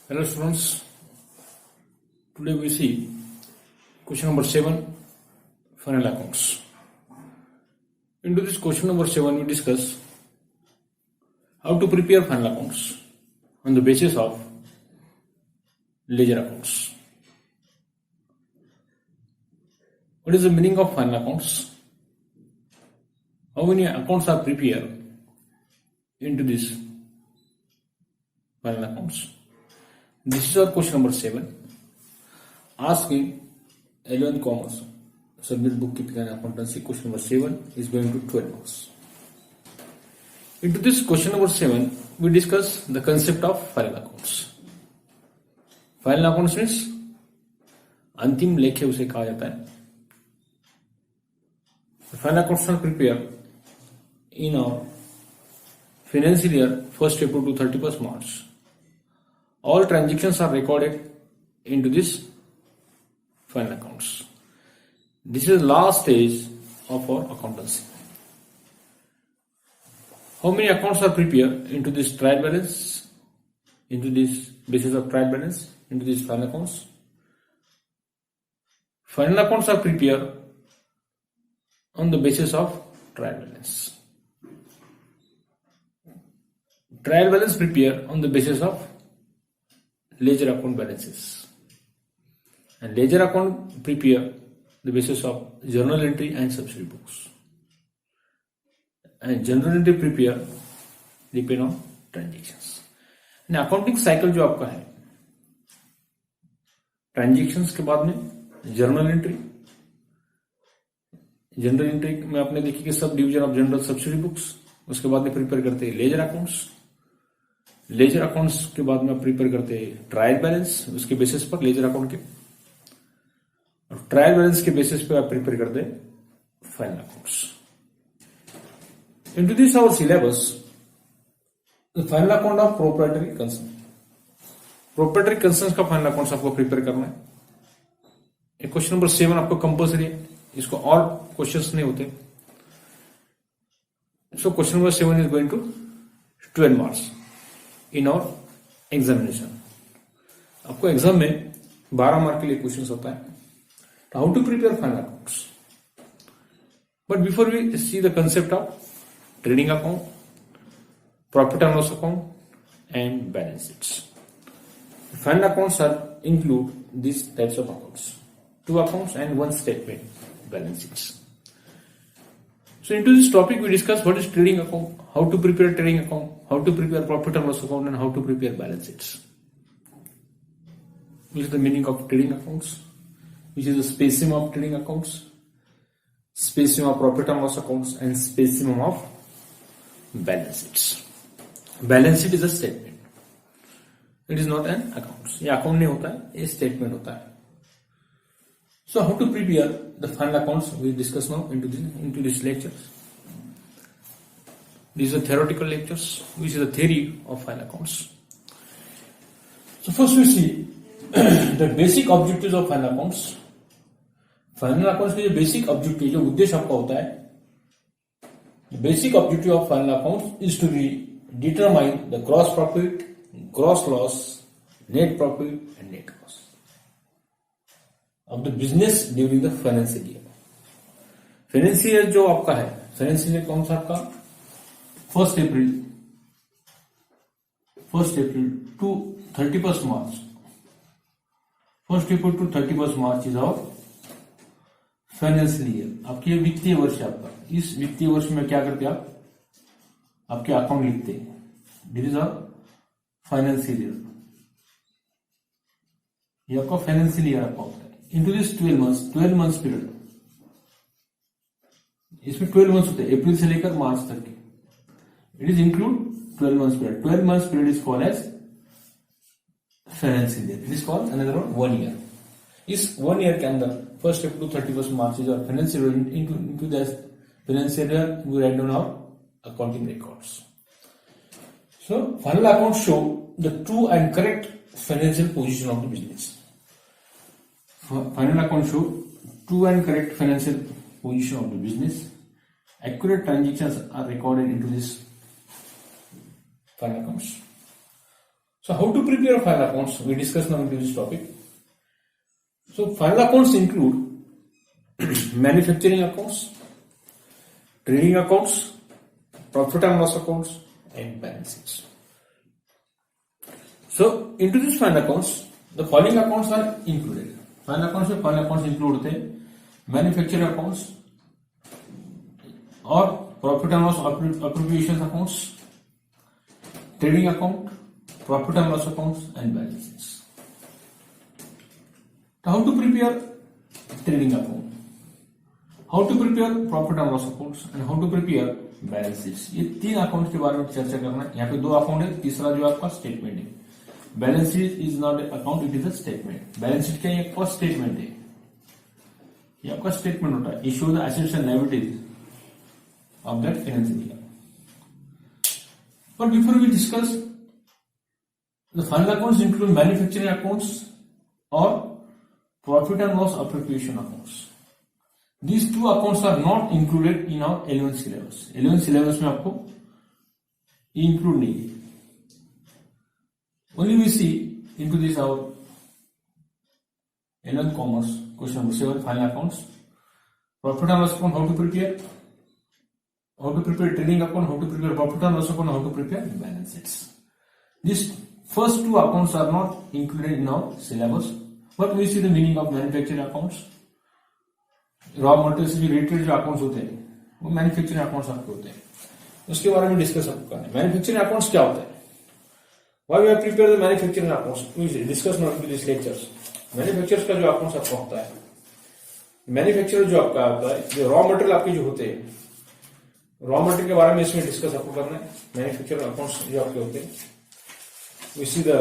Hello students, today we see question number 7, final accounts. Into this question number 7 we discuss how to prepare final accounts on the basis of ledger accounts. What is the meaning of final accounts? How many accounts are prepared into this final accounts? This is our question number 7. Asking 11th Commerce Subject Bookkeeping and Accountancy. Question number 7 is going to 12 marks. Into this question number 7, we discuss the concept of final accounts. Final accounts means अंतिम लेखे उसे कहा जाता है. Final accounts are prepared in our financial year 1st April to 31st March. All transactions are recorded into this final accounts. This is the last stage of our accountancy. How many accounts are prepared into this trial balance, into this basis of trial balance, into these final accounts? Final accounts are prepared on the basis of trial balance. Trial balance prepared on the basis of ledger account balances, and ledger account prepare the basis of journal entry and subsidiary books, and journal entry prepare depend on transactions. And accounting cycle जो आपका है, transactions के बाद में journal entry. General entry में आपने देखी कि सब division of general subsidy books. उसके बाद में प्रिपेयर करते हैं लेजर अकाउंट्स. लेजर अकाउंट्स के बाद में आप प्रिपेयर करते हैं ट्रायल बैलेंस. उसके बेसिस पर लेजर अकाउंट के और ट्रायल बैलेंस के बेसिस पर आप प्रिपेयर करते हैं final accounts. Into this our syllabus the final account of proprietary concern. Proprietary concern का फाइनल अकाउंट्स आपको प्रिपेयर करना है. क्वेश्चन नंबर 7 आपको कंपल्सरी है. इसको और क्वेश्चंस नहीं होते. So question number 7 is going to 12 marks in our examination. आपको एग्जाम में 12 मार्क के लिए क्वेश्चंस होता है. How to prepare final accounts. But before we see the concept of trading account, profit and loss account and balance sheets. Final accounts are include this types of accounts, 2 accounts and 1 statement balance sheets. So into this topic we discuss what is trading account, how to prepare trading account, how to prepare profit and loss account, and how to prepare balance sheets. Which is the meaning of trading accounts, which is the specimen of trading accounts, specimen of profit and loss accounts, and specimen of balance sheets. Balance sheet is a statement. It is not an account. ये account नहीं होता है, ये statement होता है. So how to prepare the final accounts we discuss now into this lectures. These are theoretical lectures, which is the theory of final accounts. So first we see the basic objectives of final accounts. Final accounts के जो basic objective, जो उद्देश्य आपका होता है, the basic objective of final accounts is to be determine the gross profit, gross loss, net profit and net loss of the business during the financial year. Financial year जो आपका है, financial year कौन सा आपका 1st April to 31st March. 1st April to 31st March is our financial year. आपकी ये वित्तीय वर्ष है आपका. इस वित्तीय वर्ष में क्या करते हैं आप, आपके अकाउंट लिखते हैं. This is our financial year. ये आपका फाइनेंशियल ईयर आपका होता है. into this 12 months period. इसमें 12 months होते हैं अप्रैल से लेकर मार्च तक के. It is include 12 months period. 12 months period is called as financial year. It is called another one year. इस 1 year के अंदर 1st April to 31st March is our financial year. Into this financial year we write down our accounting records. So final accounts show the true and correct financial position of the business. Final accounts show true and correct financial position of the business. Accurate transactions are recorded into this final accounts. So how to prepare final accounts? We discussed now into this topic. So final accounts include manufacturing accounts, trading accounts, profit and loss accounts, and balance sheets. So into this final accounts, the following accounts are included. Final accounts include the manufacturing accounts or profit and loss appropriations accounts, trading account, profit and loss accounts, and balance sheets. How to prepare trading account, how to prepare profit and loss accounts, and how to prepare balance sheets. ये 3 account के बारे में चर्चा करना है. यहाँ पे 2 account है, तीसरा जो आपका स्टेटमेंट है. Balance sheet is not account, it is a statement. Balance sheet क्या है? आपका स्टेटमेंट है. ये आपका स्टेटमेंट होता है. Issue the assets and liabilities of that financial year. But before we discuss the final accounts include manufacturing accounts और profit and loss appropriation accounts. These 2 accounts are not included in our 11th syllabus. 11th syllabus में आपको include नहीं है. Only we see into this our 11th commerce question number 7 final accounts. Profit and loss account, how to prepare? How to prepare trading account? How to prepare profit and loss account? How to prepare balance sheets? These first 2 accounts are not included in our syllabus, but we see the meaning of manufacturing accounts. Raw material से related जो accounts होते हैं वो manufacturing accounts आपके होते हैं. उसके बारे में डिस्कस आपको करना है. मैन्युफैक्चरिंग अकाउंट्स क्या होता है? Why we have prepare the manufacturing accounts? We discuss now in this lectures. Manufacturers का जो अकाउंट्स आपका होता है, मैन्युफैक्चरर जो आपका होता है, जो रॉ मटेरियल आपके जो होते हैं, रॉ मटेरियल के बारे में इसमें डिस्कस आपको करना है. मैन्युफैक्चरिंग अकाउंट्स जो आपके होते हैं, we see the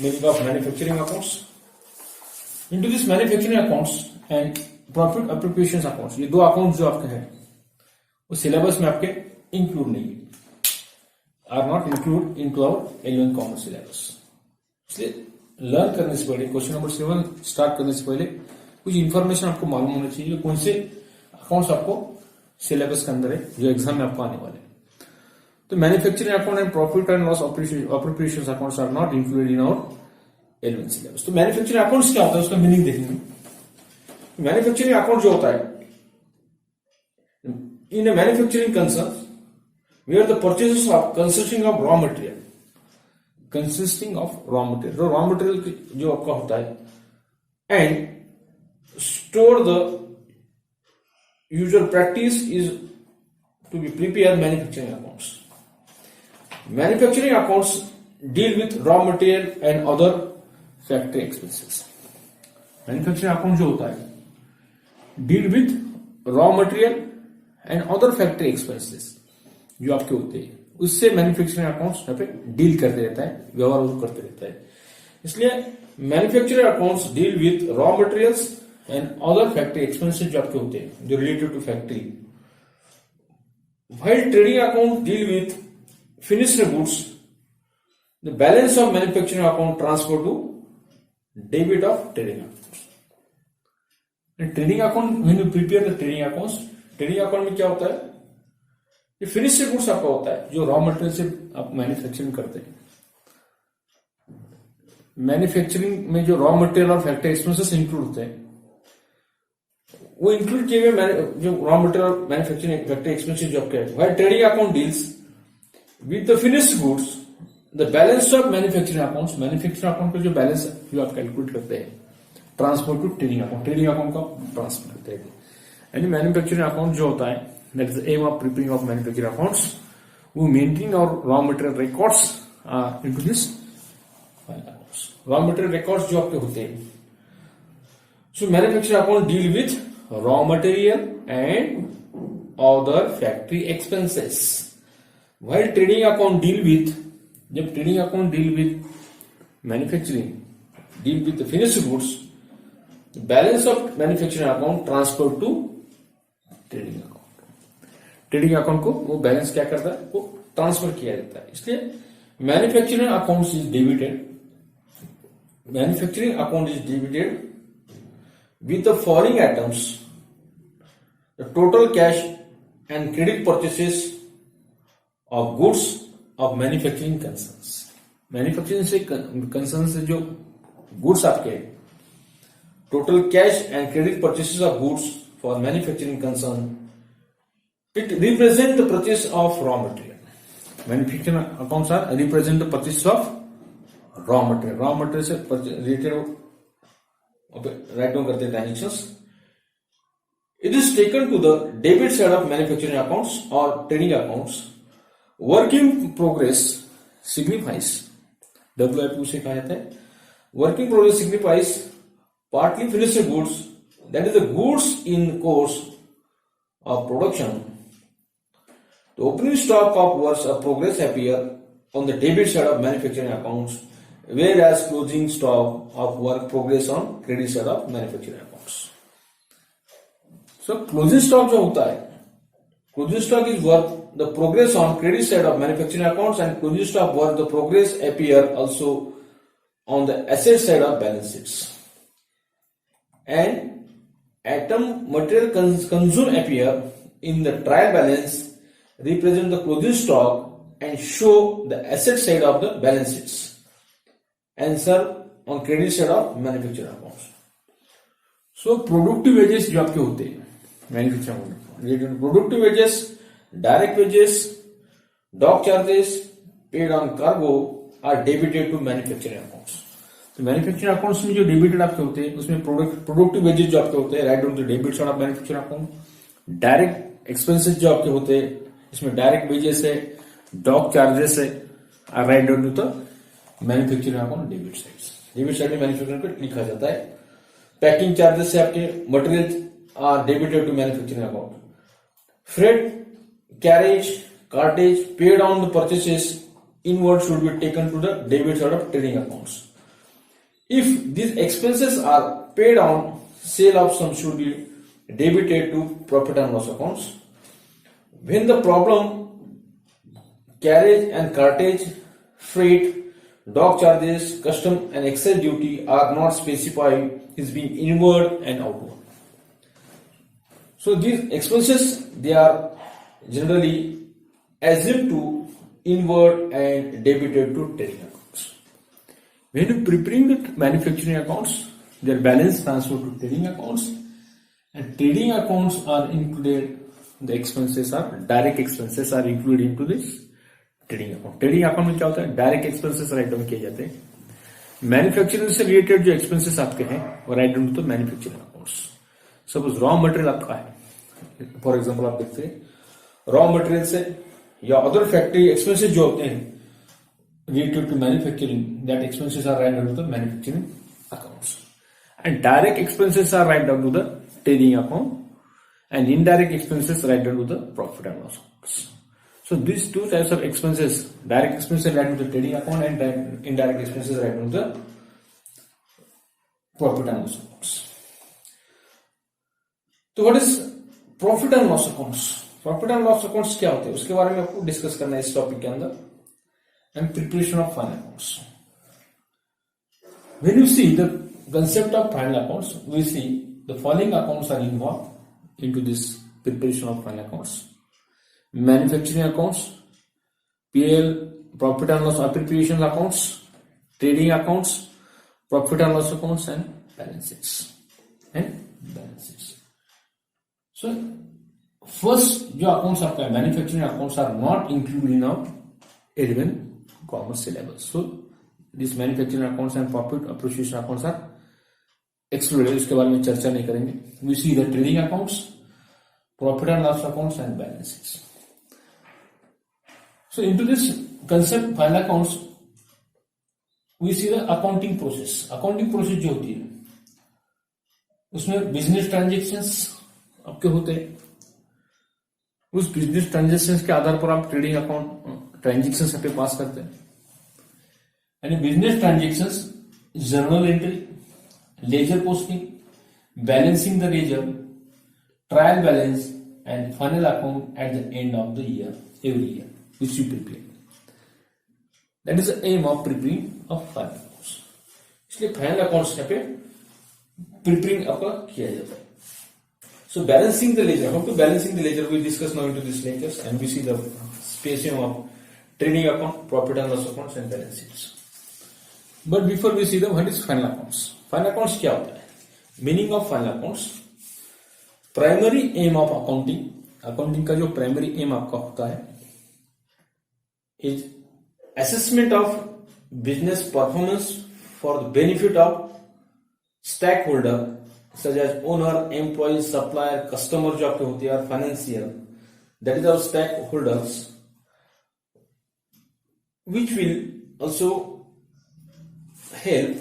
meaning of manufacturing accounts. Into this manufacturing accounts and profit appropriation accounts, ये 2 अकाउंट जो आपके हैं वो सिलेबस में आपके इंक्लूड नहीं है, are not include into our 11th commerce syllabus. इसलिए लर्न करने से पहले, क्वेश्चन नंबर 7 स्टार्ट करने से पहले कुछ इंफॉर्मेशन आपको मालूम होना चाहिए कौन से अकाउंट्स आपको सिलेबस के अंदर है जो एग्जाम में आपको आने वाले. तो manufacturing account and profit and loss appropriation accounts are not included in our 11th syllabus. तो मैन्युफैक्चरिंग अकाउंट्स क्या होता है उसका मीनिंग देखेंगे. मैन्युफैक्चरिंग अकाउंट जो होता है, in a manufacturing concern where the purchases of consisting of raw material, जो रॉ मटेरियल जो आपका होता है, and store the usual practice is to be prepare manufacturing accounts. Manufacturing accounts deal with raw material and other factory expenses. Manufacturing account जो होता है deal with raw material and other factory expenses जो आपके होते हैं, उससे manufacturing accounts यहाँ पे डील करते रहता है, व्यवहार करते रहता है. इसलिए manufacturing accounts deal with raw materials and other factory expenses जो आपके होते हैं जो related to factory. While trading account deal with finished goods, the balance of manufacturing account transfer to debit of trading account. Trading account, when you prepare the trading accounts, trading account में क्या होता है? ये finished goods आपका होता है जो raw material से आप मैन्युफैक्चरिंग करते हैं. मैन्युफैक्चरिंग में जो रॉ मटेरियल और फैक्ट्री एक्सपेंसेस इंक्लूड होते हैं, वो इंक्लूड किए हुए जो raw material manufacturing factory expenses जो आपके हैं. While trading account deals with the finished goods, the balance of manufacturing accounts, manufacturing account का जो बैलेंस जो आप कैलकुलेट करते हैं, transfer to trading account, trading account का ट्रांसफर करते हैं. यानी मैन्युफैक्चरिंग अकाउंट जो होता है, that is the aim of preparing of manufacturing accounts. वो मेंटेन और raw material records into this accounts. Raw material records जो आपके होते हैं. So manufacturing account deal with raw material and other factory expenses. While trading account deal with, जब trading account deal with manufacturing, deal with the finished goods, balance of manufacturing account transfer to trading account. Trading account को वो balance क्या करता है, वो transfer किया जाता है. इसलिए manufacturing account is debited, manufacturing account is debited with the following items: the total cash and credit purchases of goods of manufacturing concerns. Manufacturing से कंसर्न से जो गुड्स आपके total cash and credit purchases of goods for manufacturing concern, it represent the purchase of raw material. Manufacturing accounts are represent the purchase of raw material. Raw material से related write down करते हैं transactions. It is taken to the debit side of manufacturing accounts or trading accounts. Work in progress signifies, WIP से कहा जाता है, work in progress signifies partly finished goods, that is the goods in course of production. The opening stock of works of progress appear on the debit side of manufacturing accounts, whereas closing stock of work progress on credit side of manufacturing accounts. So closing stock जो होता है, closing stock is worth the progress on credit side of manufacturing accounts, and closing stock worth the progress appear also on the asset side of balance sheets. And item material consumed appear in the trial balance, represent the closing stock and show the asset side of the balance sheets, and serve on credit side of manufacturing accounts. So productive wages जो आपके होते हैं manufacturing, productive wages, direct wages, dock charges paid on cargo are debited to manufacturing accounts. तो manufacturing accounts में जो debited आपके होते हैं उसमें प्रोडक्टिव वेजेस जो आपके होते हैं write down to debit side of manufacturing account. Direct expenses जो आपके होते हैं इसमें डायरेक्ट वेजेस है, डॉक चार्जेस है, are write down to the manufacturing account debit side. Debit side में मैन्युफैक्चरिंग पे लिखा जाता है। पैकिंग चार्जेस से आपके material are debited to manufacturing account. Freight, carriage, cartage paid on the purchases inward should be taken to the debit side of trading accounts. If these expenses are paid on sale of some should be debited to profit and loss accounts. When the problem carriage and cartage, freight, dock charges, custom and excise duty are not specified, is being inward and outward. So these expenses, they are generally assumed to inward and debited to trading accounts. When you preparing the manufacturing accounts, their balance transferred to trading accounts, and trading accounts are included, the expenses are direct expenses are included into this trading account. Trading account में क्या होता है, direct expenses write down किए जाते हैं। Manufacturing से related जो expenses आपके हैं वो write down to manufacturing accounts. Suppose raw material आपका है, फॉर एग्जांपल आप देखते हैं रॉ मटेरियल से या अदर फैक्ट्री एक्सपेंसेस जो होते हैं related to manufacturing, that expenses are write down to the manufacturing accounts, and direct expenses are write down to the trading account, and indirect expenses right down to the profit and loss accounts. So these two types of expenses, direct expenses right to the trading account and indirect expenses right down to the profit and loss accounts. तो what is profit and loss accounts? Profit and loss accounts क्या होते हैं उसके बारे में आपको discuss करना है इस टॉपिक के अंदर, and preparation of final accounts. When you see the concept of final accounts, we see the following accounts are involved into this preparation of final accounts: manufacturing accounts, PL, profit and loss appropriation accounts, trading accounts, profit and loss accounts, and balance sheets. So first जो accounts आपका manufacturing accounts are not included in our 11 commerce syllabus. So these manufacturing accounts and profit appreciation accounts are excluded, इसके बारे में चर्चा नहीं करेंगे. We see the trading accounts, profit and loss accounts, and balance sheets. So into this concept final accounts, we see the accounting process. Accounting process जो होती है उसमें बिजनेस ट्रांजेक्शंस आपके होते हैं, उस बिजनेस ट्रांजेक्शंस के आधार पर आप ट्रेडिंग अकाउंट ट्रांजेक्शंस पे पास करते हैं. यानी business transactions, journal entry, ledger posting, balancing the ledger, trial balance, and final account at the end of the year, every year, which you prepare. That is the aim of preparing of final accounts. इसलिए final accounts यहाँ पे preparing आपका किया जाता है. So balancing the ledger, how to balancing the ledger we discuss now into this lectures, and we see the spacing of trading account, profit and loss accounts, and balance sheets. But before we see the what is final accounts. Final accounts क्या होता है? Meaning of final accounts, primary aim of accounting. Accounting का जो primary aim आपका होता है is assessment of business performance for the benefit of stake holder such as owner, employ, supplier, customer जो आपके होते हैं, financial, that is our stake holders, which will also help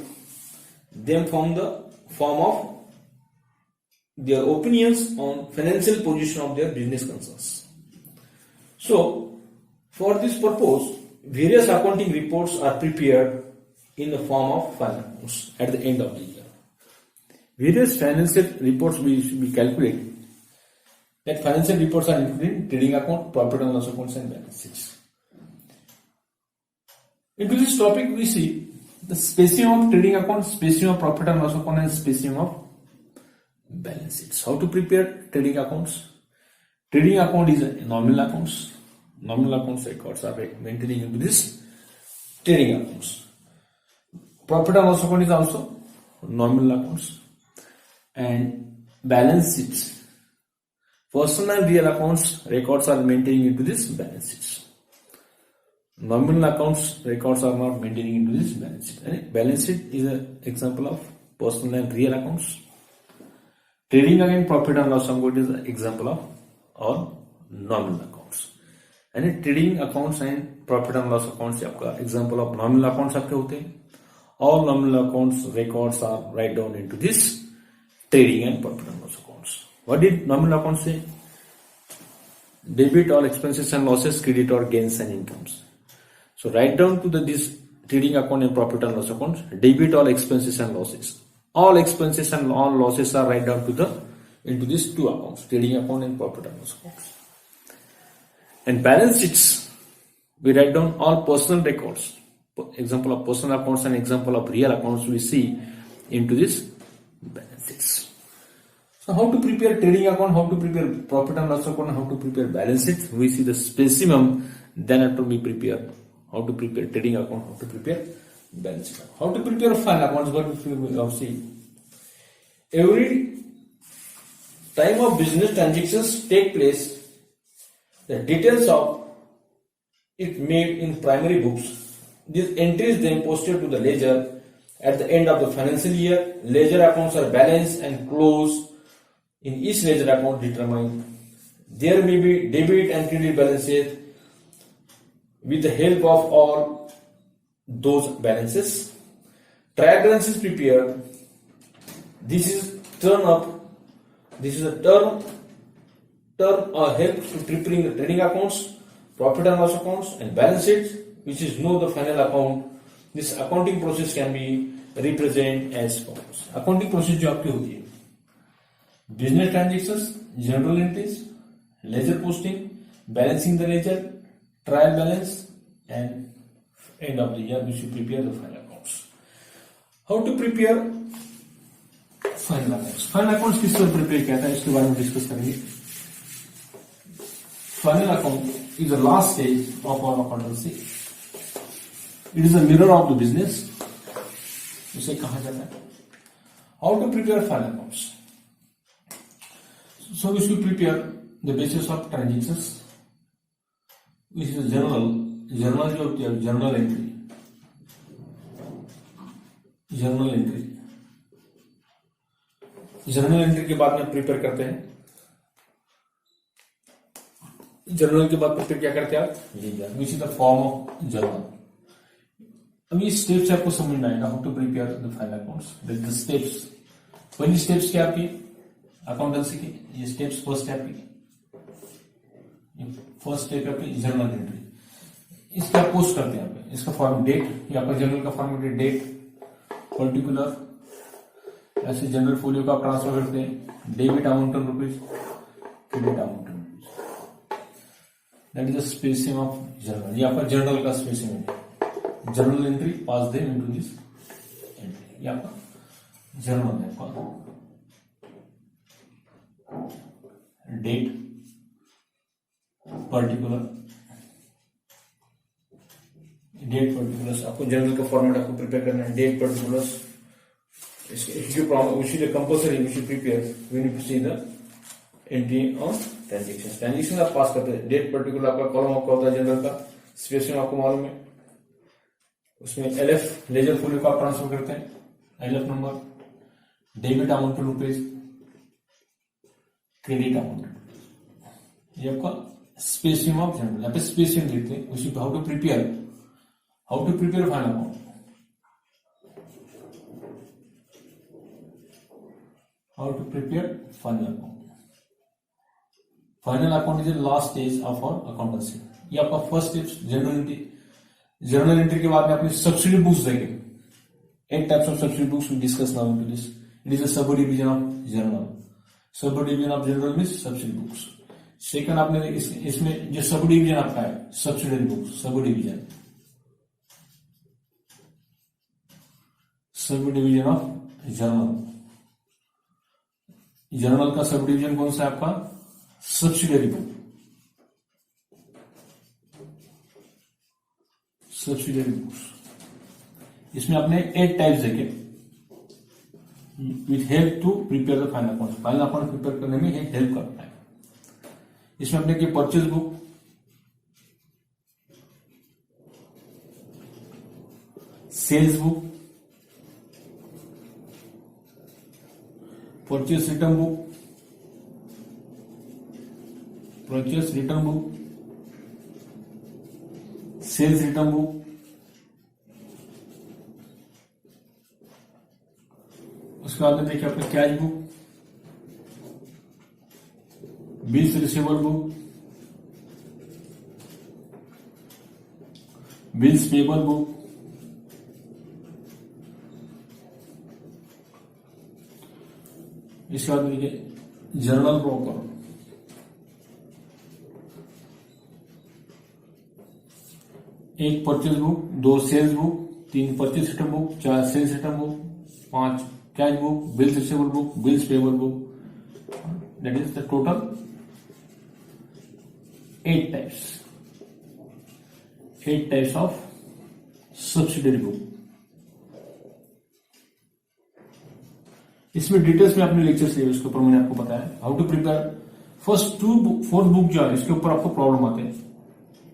them from the form of their opinions on financial position of their business concerns. So, for this purpose, various accounting reports are prepared in the form of final accounts at the end of the year. Various financial reports we calculate. That financial reports are included in trading account, profit and loss accounts, and balance sheets. Into this topic, we see the spacing of trading account, spacing of profit and loss account, and spacing of balance sheets. How to prepare trading accounts? Trading account is a nominal accounts. Nominal accounts records are maintaining into this trading accounts. Profit and loss account is also nominal accounts, and balance sheets. Personal and real accounts records are maintaining into this balance sheets. Nominal accounts records are not maintaining into this balance sheet. And balance sheet is an example of personal and real accounts. Trading again profit and loss account is an example of all nominal accounts. And trading accounts and profit and loss accounts आपका example of nominal accounts आपके होते हैं. All nominal accounts records are write down into this trading and profit and loss accounts. What did nominal accounts say? Debit all expenses and losses, credit or gains and incomes. So write down to this trading account and profit and loss accounts. Debit all expenses and losses. All expenses and all losses are write down to into these two accounts, trading account and profit and loss accounts. And balance sheets, we write down all personal records. Example of personal accounts and example of real accounts we see into this balance sheets. So how to prepare trading account, how to prepare profit and loss account, how to prepare balance sheet. We see the specimen, then after we prepare how to prepare trading account, how to prepare balance sheet. How to prepare final accounts, but we have seen. Every time of business transactions take place, the details of it made in primary books. These entries then posted to the ledger at the end of the financial year. Ledger accounts are balanced and closed in each ledger account determined. There may be debit and credit balances with the help of all those balances. Trial balance is prepared. This is turn up. This is a term help to preparing the trading accounts, profit and loss accounts, and balance sheets, which is know the final account. This accounting process can be represented as follows. Accounting process जो आपकी होती है, business transactions, journal entries, ledger posting, balancing the ledger, trial balance, and end of the year we should prepare the final accounts. How to prepare final accounts? Final accounts किस तरह prepare किया था इसके बारे में डिस्कस करेंगे. Final account is the last stage of our accountancy. It is a mirror of the business. इसे कहा जाता है. How to prepare final accounts? So we should prepare the basis of transactions, which is a journal जो होती है journal entry. Journal entry के बाद में प्रिपेयर करते हैं. जर्नल के बाद प्रिपेयर क्या करते हैं आप? Which is the form of journal. अभी स्टेप्स आपको समझना है. How to prepare the final accounts. The steps, पहली स्टेप्स क्या आपकी अकाउंटेंसी की? ये स्टेप्स फर्स्ट स्टेप की. फर्स्ट स्टेप आपकी जर्नल एंट्री. इसका पोस्ट करते हैं आप. इसका फॉर्म डेट, ये आपका जर्नल का फॉर्मेट है डेट, पर्टिकुलर, ऐसे जनरल फोलियो का आप ट्रांसफर करते हैं. Debit amount on rupees, credit amount on rupees. That is the spacing of journal. ये आपका जर्नल का स्पेसिंग है. Journal entry pass them into this entry. ये आपका जर्नल है. डेट, पर्टिकुलर, डेट पर्टिकुलर्स, आपको जनरल का फॉर्मेट आपको प्रिपेयर करना है. Date particulars, which is compulsory, we should prepare when you see the entry of transaction. Transaction आप पास करते हैं. डेट पर्टिकुलर आपका कॉलम आपका होता है जनरल का, स्पेसिंग आपको मालूम है. उसमें एलएफ लेजर फोलियो को आप ट्रांसफर करते हैं. LF number, debit amount to rupees, credit amount, ये आपका स्पेसिंग ऑफ जनरल. यहाँ पे स्पेसिंग देखते हैं. उसी how to prepare final account. How to prepare final account. Final account is the last stage of our accountancy. ये आपका first step journal entry. Journal entry के बाद में अपनी सब्सिडी बुक्स देंगे. 8 types of subsidy books we discuss now into this. It is a sub division of journal. Sub division of journal means subsidy books. Second आपने इसमें जो sub division आपका है subsidiary books. Sub division of journal. Journal का sub division कौन सा है आपका? Subsidiary book. Subsidiary books. इसमें आपने 8 टाइप्स देखे which help to prepare the final account. Final account prepare करने में ये हेल्प करता है. इसमें आपने की purchase book, sales book, purchase return book, purchase return book, sales return book, उसके बाद में देखिए आपका cash book, bills receivable book, bills payable book, इसके बाद देखिए जर्नल प्रॉपर, एक purchase book, 2 sales book, 3 purchase return book, 4 sales return book, 5 cash book, bills receivable book, bills payable book. That is the total 8 types of subsidiary book. इसमें details में आपने lectures लिए उसके ऊपर मैंने आपको बताया how to prepare. First 4th book जो है इसके ऊपर आपको प्रॉब्लम आते हैं.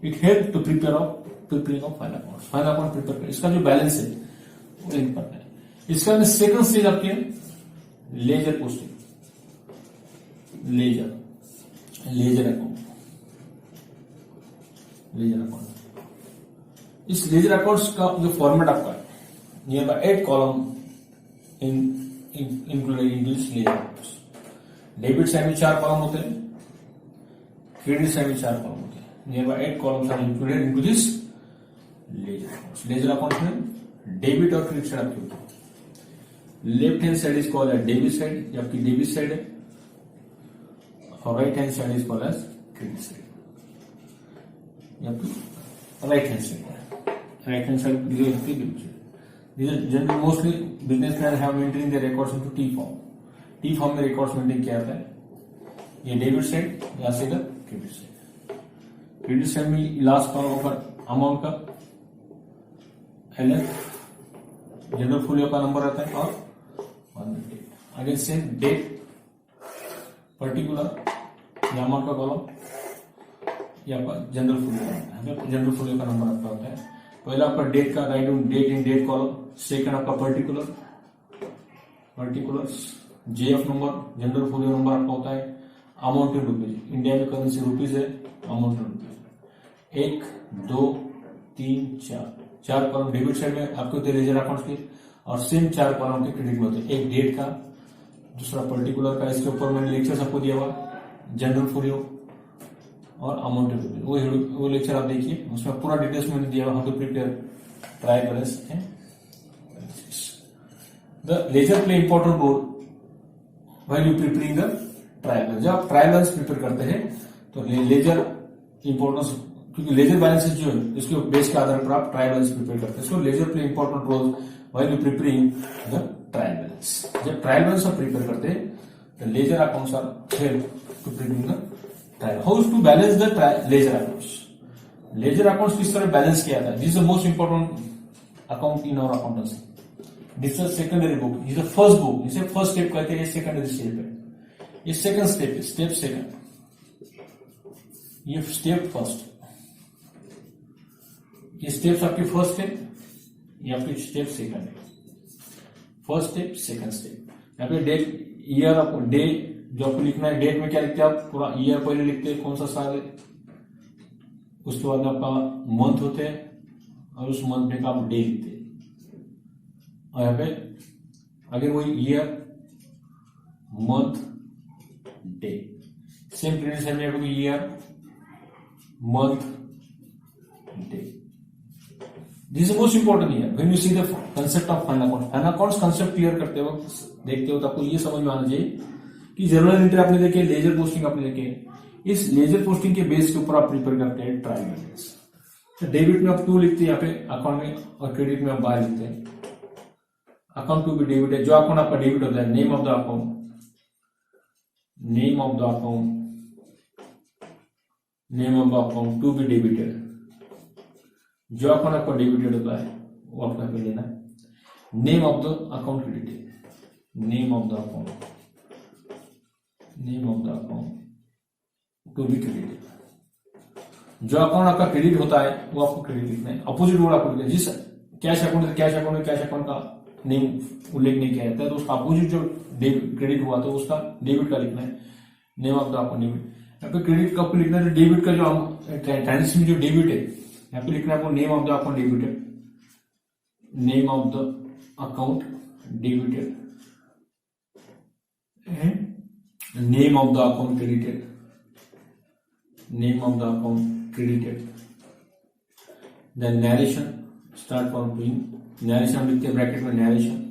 It help to preparing of final account. Final account prepare कर इसका जो बैलेंस है वो इम्पोर्टेंट है. इसका बाद सेकंड स्टेज आपके लेजर पोस्टिंग. Ledger account. इस लेजर अकाउंट्स का जो फॉर्मेट आपका है near by 8 column included in this ledger accounts. Debit side में 4 कॉलम होते हैं, क्रेडिट साइड में 4 कॉलम होते हैं. Near by 8 columns are included into this ledger accounts. Ledger account में डेबिट और क्रेडिट साइड आपकी होती है. Left hand side is called as debit side, ये आपकी डेबिट साइड है, और right hand side is called as credit side. Right hand side generally mostly businessman have maintain their records into T form. T form में records maintain किया जाता है. ये debit side, यहां से इधर क्रेडिट साइड. क्रेडिट साइड में last column पर अमाउंट का एलएफ जनरल फोलियो का नंबर आता है और अगेन सेम डेट पर्टिकुलर या अमाउंट का कॉलम या जनरल फोलियो. जनरल फोलियो का नंबर आपका होता है. पहला आपका डेट का राइट डेट इन डेट कॉलम. सेकंड आपका particulars JF number general folio number आपका होता है. अमाउंट इन रुपीज, इंडिया में करेंसी रुपीज है, amount in rupees. 1 2 3 4 column debit side में आपके होते हैं लेजर अकाउंट्स के, और सेम 4 कॉलम के क्रेडिट में होते हैं. एक डेट का, दूसरा पर्टिकुलर का. इसके ऊपर मैंने लेक्चर आपको दिया हुआ जनरल फोलियो और अमाउंट इन रुपीज. वो लेक्चर आप देखिए, उसमें पूरा डिटेल्स मैंने दिया हुआ how to prepare trial balance and the ledger play important role while you preparing the trial balance. जब आप ट्रायल बैलेंस प्रिपेयर करते हैं तो लेजर इंपॉर्टेंस, क्योंकि लेजर बैलेंसेस जो है इसके बेस के आधार पर आप ट्रायल बैलेंस प्रिपेयर करते हैं. So ledger play important role while you preparing the trial balance. जब ट्रायल बैलेंस आप प्रिपेयर करते हैं तो ledger accounts are help to preparing the trial. How to balance the ledger accounts. Ledger accounts किस तरह balance किया था, this is the most important account in our accountancy. This is secondary book, is first book, इसे first step कहते हैं, ये secondary step है, ये सेकंड स्टेप है, स्टेप सेकंड, ये स्टेप फर्स्ट, ये स्टेप्स आपकी फर्स्ट है, ये आपकी स्टेप सेकंड है, फर्स्ट स्टेप सेकंड स्टेप। यहाँ पे डेट ईयर, आपको डे जो आपको लिखना है, डेट में क्या लिखते हैं आप, पूरा ईयर पहले लिखते हैं कौन सा साल है, उसके बाद आपका मंथ होते हैं और उस मंथ में का आप डे लिखते हैं, और यहाँ पे अगर वही year month day, same tradition में year month day. This is most important year when you see the concept of fund account. Fund accounts concept clear करते वक्त देखते हो तो आपको ये समझ में आना चाहिए कि जर्नल एंट्री आपने देखे, लेजर पोस्टिंग आपने देखे, इस लेजर पोस्टिंग के बेस के ऊपर आप प्रिपेयर करते हैं ट्रायल बैलेंस। तो डेबिट में आप 2 लिखते हैं यहाँ पे अकाउंट में, और क्रेडिट में आप बाय लिखते हैं। अकाउंट टू बी डेबिट है, जो अकाउंट आपका डेबिट होता है, name of the account, name of the account, name of the account to be debited, जो अकाउंट आपका डेबिटेड होता है वो आपको यहाँ पे लेना है। Name of the account credited, name of the account, name of the account to be credited, जो अकाउंट आपका क्रेडिट होता है वो आपको क्रेडिट लिखना है। अपोजिट वर्ड आपको लिखना है, जिस कैश अकाउंट है, कैश अकाउंट में कैश अकाउंट का नेम उल्लेख नहीं किया जाता है तो उसका अपोजिट जो क्रेडिट हुआ तो उसका डेबिट का लिखना है, name of the account debit. यहाँ पे क्रेडिट का आपको लिखना है, डेबिट का जो ट्रांजेक्शन में जो डेबिट है यहाँ पे लिखना है आपको, name of the account debited, name of the account debited, name of the account credited, name of the account credited. Then narration, start from doing, narration लिखते हैं ब्रैकेट में, नरेशन,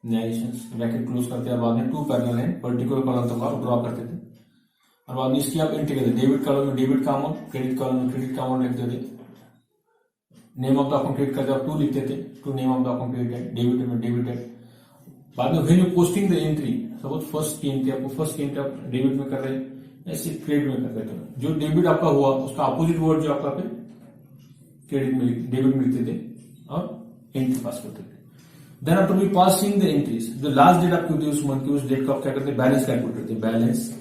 नरेशन ब्रैकेट क्लोज करते हैं, बाद में 2 parallel line particular column तक आप draw करते थे, और बाद में इसकी आप एंट्री करते, डेबिट कॉलम में डेबिट का अमाउंट, क्रेडिट कॉलम में क्रेडिट का अमाउंट लिखते थे, name of the account credit करते आप 2 लिखते थे, to name of the account credited, debit में डेबिटेड। बाद में when you posting the entry, suppose first की एंट्री आपको, फर्स्ट की एंट्री आप डेबिट में कर रहे हैं ऐसे क्रेडिट में कर रहे थे, जो डेबिट आपका हुआ उसका अपोजिट वर्ड जो आपका पे क्रेडिट में डेबिट में लिखते थे और एंट्री पास करते थे। Then after we passing the entries, जो लास्ट डेट आपकी होती है उस मंथ की, उस डेट को आप क्या करते हैं, बैलेंस कैलकुलेट करते हैं, balance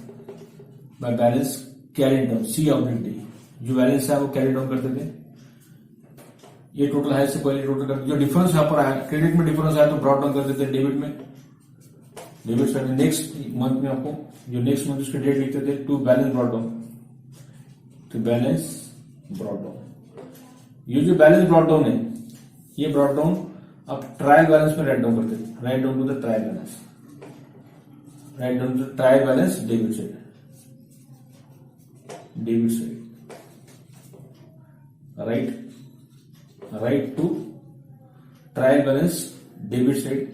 by balance carry down, C of D, जो बैलेंस है वो कैरी डाउन करते थे। ये टोटल है, इससे पहले टोटल करते, जो डिफरेंस यहाँ पर आया क्रेडिट में डिफरेंस आया तो ब्रॉट डाउन कर देते डेबिट में, डेबिट साइड में नेक्स्ट मंथ में आपको जो नेक्स्ट मंथ उसके डेट लिखते थे, to balance brought down, to balance brought down. ये जो बैलेंस ब्रॉट डाउन है, ये ब्रॉट डाउन आप ट्रायल बैलेंस में राइट डाउन करते थे, write down to the trial balance, write down to trial balance debit side, debit side, write to trial balance debit side,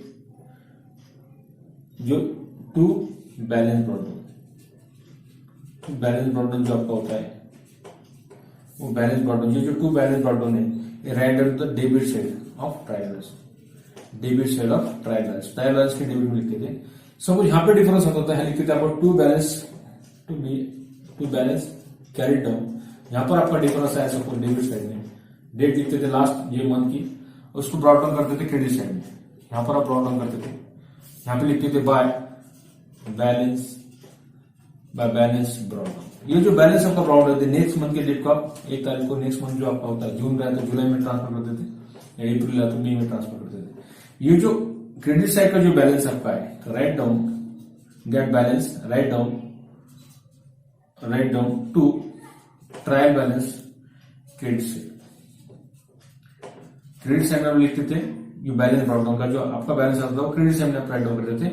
जो to balance brought down, balance brought down जो आपका होता है वो balance brought down, जो to balance brought down है write down to the debit side of trial balance, debit side of trial balance, trial balance के debit में लिखते थे। सपोज यहाँ पे डिफरेंस होता है, लिखते थे आपको टू बैलेंस कैरिड डाउन, यहाँ पर आपका डिफरेंस आया सपोज डेबिट साइड में, डेट लिखते थे लास्ट ये मंथ की, उसको ब्रॉट डाउन करते थे क्रेडिट साइड में, यहाँ पर आप ब्रॉट डाउन करते थे, यहाँ पे लिखते थे बाय बैलेंस ब्रॉट डाउन। ये जो बैलेंस आपका ब्रॉट होते थे नेक्स्ट मंथ के डेट को आप 1 तारीख को, नेक्स्ट मंथ जो आपका होता है जून रहा तो जुलाई में ट्रांसफर करते थे, या अप्रैल रहा तो मई में ट्रांसफर करते थे। ये जो क्रेडिट साइड का जो बैलेंस आपका है, write down get balance, write down to trial balance credit side, credit side में लिखते थे ये बैलेंस ब्रॉट डाउन का जो आपका बैलेंस आता था वो क्रेडिट साइड में आप राइट डाउन करते थे